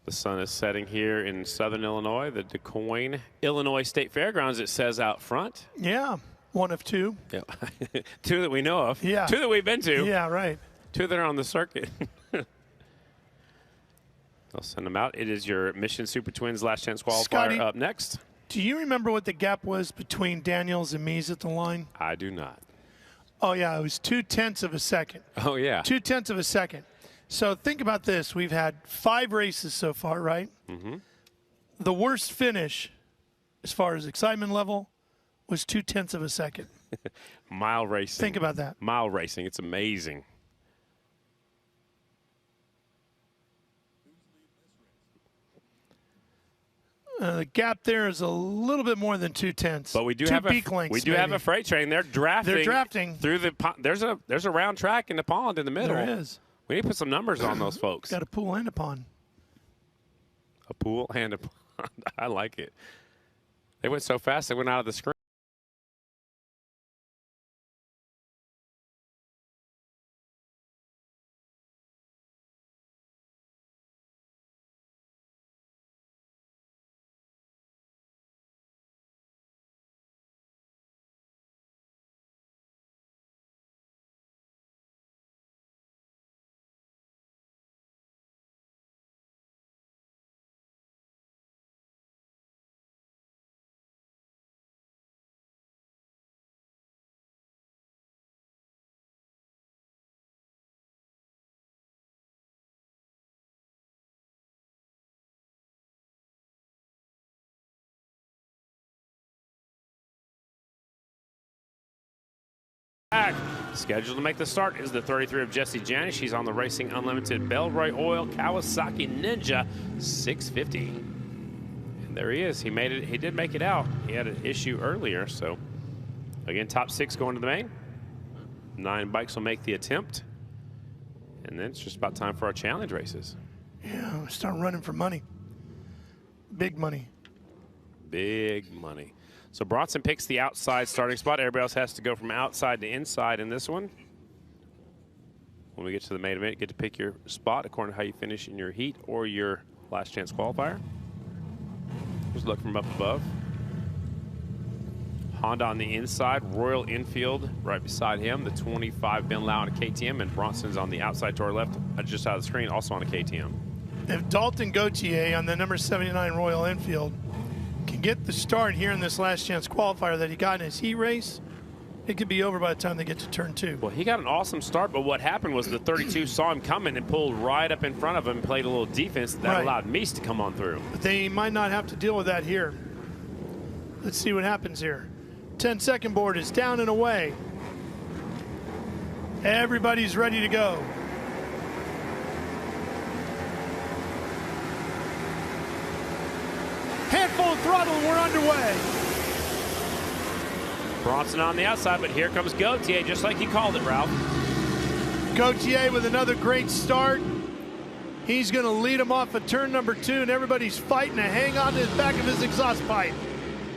The sun is setting here in southern Illinois, the DuQuoin, Illinois State Fairgrounds, it says out front. Yeah, one of 2. Yeah. 2 that we know of. Yeah. 2 that we've been to. Yeah, right. 2 that are on the circuit. I'll send them out. It is your Mission Super Twins last chance qualifier. Scotty, up next. Do you remember what the gap was between Daniels and Mies at the line? I do not. Oh, yeah, it was 0.2 of a second. Oh, yeah. 0.2 of a second. So think about this. We've had 5 races so far, right? Mm-hmm. The worst finish, as far as excitement level, was 0.2 of a second. Mile racing. Think about that. Mile racing. It's amazing. The gap there is a little bit more than 0.2. But we do 2 have beak lengths, we do have a freight train. They're drafting. They're drafting through the there's a round track in the pond in the middle. There is. We need to put some numbers on those folks. Got a pool and a pond. A pool and a pond. I like it. They went so fast they went out of the screen. Scheduled to make the start is the 33 of Jesse Janish. She's on the Racing Unlimited Bellroy Oil Kawasaki Ninja 650. And there he is. He made it. He did make it out. He had an issue earlier. So again, top 6 going to the main. 9 bikes will make the attempt. And then it's just about time for our challenge races. Yeah, start running for money. Big money. Big money. So Bronson picks the outside starting spot. Everybody else has to go from outside to inside in this one. When we get to the main event, you get to pick your spot according to how you finish in your heat or your last chance qualifier. Just look from up above. Honda on the inside, Royal Enfield right beside him, the 25 Ben Lau on a KTM, and Bronson's on the outside to our left, just out of the screen, also on a KTM. If Dalton Gauthier on the number 79 Royal Enfield can get the start here in this last chance qualifier that he got in his heat race, it could be over by the time they get to turn 2. Well, he got an awesome start, but what happened was the 32 saw him coming and pulled right up in front of him and played a little defense that allowed Mies to come on through. But they might not have to deal with that here. Let's see what happens here. 10-second board is down and away. Everybody's ready to go. Handful of throttle, and we're underway. Bronson on the outside, but here comes Gautier, just like he called it, Ralph. Gautier with another great start. He's going to lead him off of turn number 2, and everybody's fighting to hang on to the back of his exhaust pipe.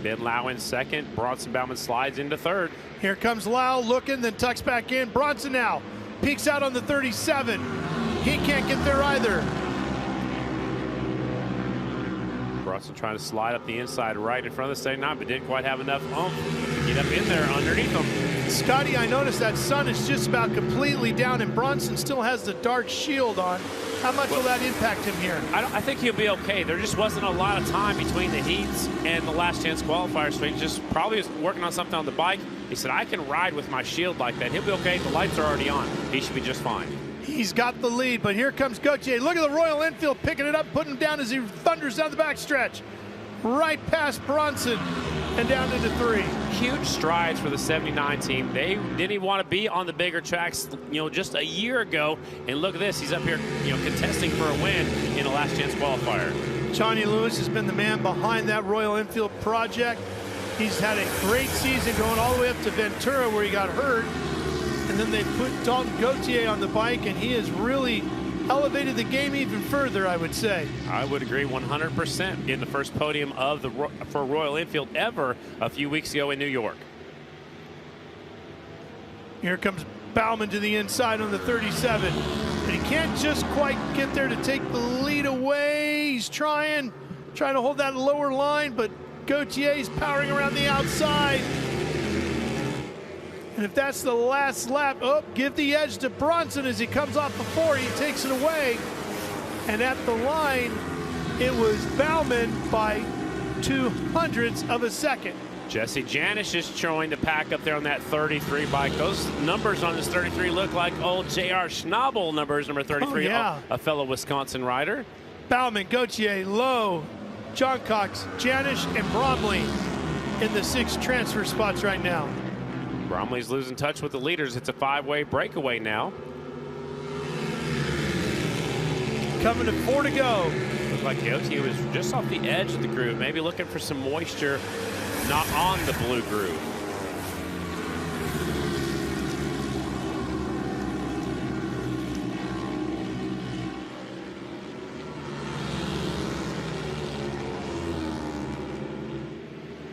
Ben Lau in second. Bronson Bauman slides into third. Here comes Lau looking, then tucks back in. Bronson now peeks out on the 37. He can't get there either. Bronson trying to slide up the inside right in front of the 79, but didn't quite have enough oomph to get up in there underneath him. Scotty, I noticed that sun is just about completely down, and Bronson still has the dark shield on. How much will that impact him here? I think he'll be okay. There just wasn't a lot of time between the heats and the last chance qualifier, so he just probably was working on something on the bike. He said, I can ride with my shield like that. He'll be okay. The lights are already on. He should be just fine. He's got the lead, but here comes Gautier. Look at the Royal Enfield picking it up, putting him down as he thunders down the backstretch. Right past Bronson and down into 3. Huge strides for the 79 team. They didn't even want to be on the bigger tracks, just a year ago. And look at this, he's up here, contesting for a win in a last chance qualifier. Johnny Lewis has been the man behind that Royal Enfield project. He's had a great season going all the way up to Ventura where he got hurt. And then they put Dalton Gautier on the bike, and he has really elevated the game even further, I would say. I would agree 100%. In the first podium for Royal Enfield ever a few weeks ago in New York. Here comes Bauman to the inside on the 37. And he can't just quite get there to take the lead away. He's trying to hold that lower line, but Gautier's powering around the outside. And if that's the last lap, give the edge to Bronson as he comes off the 4. He takes it away. And at the line, it was Bauman by 0.02 of a second. Jesse Janish is showing the pack up there on that 33 bike. Those numbers on this 33 look like old J.R. Schnabel numbers, number 33, a fellow Wisconsin rider. Bauman, Gautier, Lowe, John Cox, Janish, and Bromley in the 6 transfer spots right now. Bromley's losing touch with the leaders. It's a 5-way breakaway now. Coming to 4 to go. Looks like Gautier was just off the edge of the groove, maybe looking for some moisture, not on the blue groove.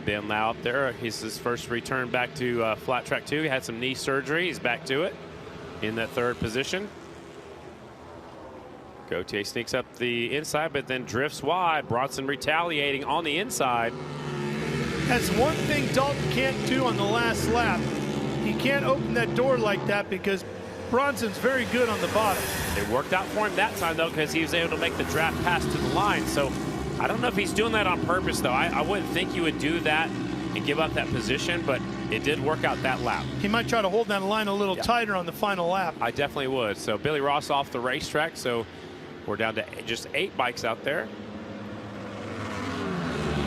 Ben Lau up there. He's his first return back to flat track 2. He had some knee surgery. He's back to it in that 3rd position. Gautier sneaks up the inside, but then drifts wide. Bronson retaliating on the inside. That's one thing Dalton can't do on the last lap. He can't open that door like that because Bronson's very good on the bottom. It worked out for him that time, though, because he was able to make the draft pass to the line. So I don't know if he's doing that on purpose, though. I wouldn't think you would do that and give up that position, but it did work out that lap. He might try to hold that line a little tighter on the final lap. I definitely would. So Billy Ross off the racetrack, so we're down to just 8 bikes out there.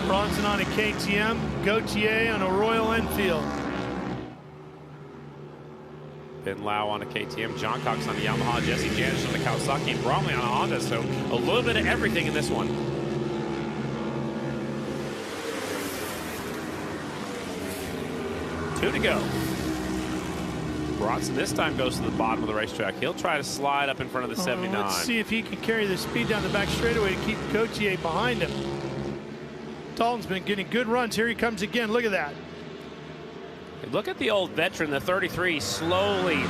Bronson on a KTM, Gautier on a Royal Enfield. Ben Lau on a KTM, John Cox on the Yamaha, Jesse Janish on the Kawasaki, and Bromley on a Honda. So a little bit of everything in this one. Two to go. Bronson this time goes to the bottom of the racetrack. He'll try to slide up in front of the 79. Let's see if he can carry the speed down the back straightaway to keep Gautier behind him. Dalton's been getting good runs. Here he comes again. Look at that. Look at the old veteran, the 33, slowly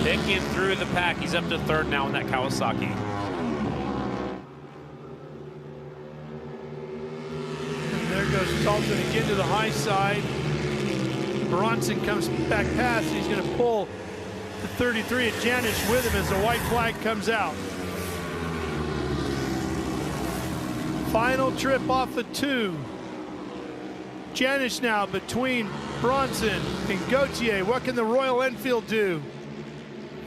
picking through the pack. He's up to 3rd now in that Kawasaki. And there goes Dalton again to the high side. Bronson comes back past. He's going to pull the 33 at Janish with him as the white flag comes out. Final trip off of 2. Janish now between Bronson and Gautier. What can the Royal Enfield do?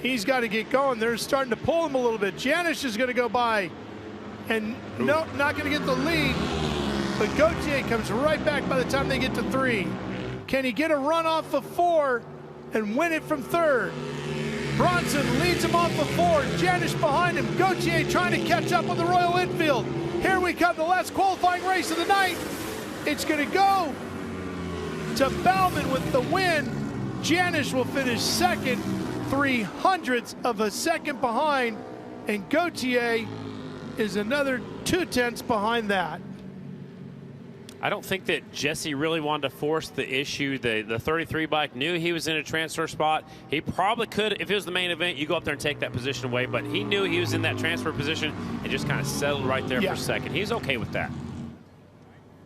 He's got to get going. They're starting to pull him a little bit. Janish is going to go by. And no, not going to get the lead. But Gautier comes right back by the time they get to 3. Can he get a run off of 4 and win it from 3rd? Bronson leads him off of 4. Janish behind him. Gauthier trying to catch up with the Royal Enfield. Here we come, the last qualifying race of the night. It's going to go to Bauman with the win. Janish will finish 2nd, 0.03 of a second behind, and Gauthier is another 0.2 behind that. I don't think that Jesse really wanted to force the issue. The 33 bike knew he was in a transfer spot. He probably could, if it was the main event, you go up there and take that position away, but he knew he was in that transfer position and just kind of settled right there for second. He's okay with that.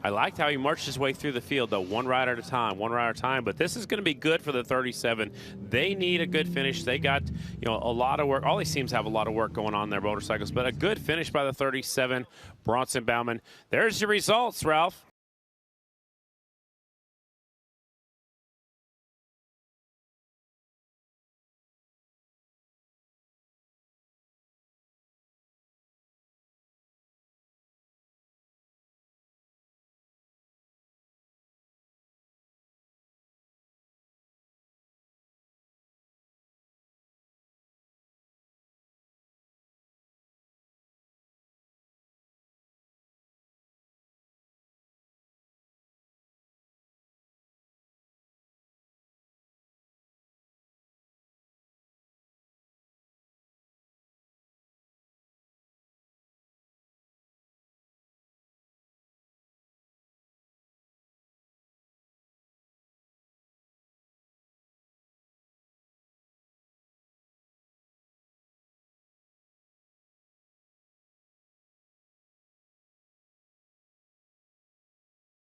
I liked how he marched his way through the field, though, one ride at a time, but this is going to be good for the 37. They need a good finish. They got, a lot of work. All these teams have a lot of work going on their motorcycles, but a good finish by the 37, Bronson Bauman. There's your results, Ralph.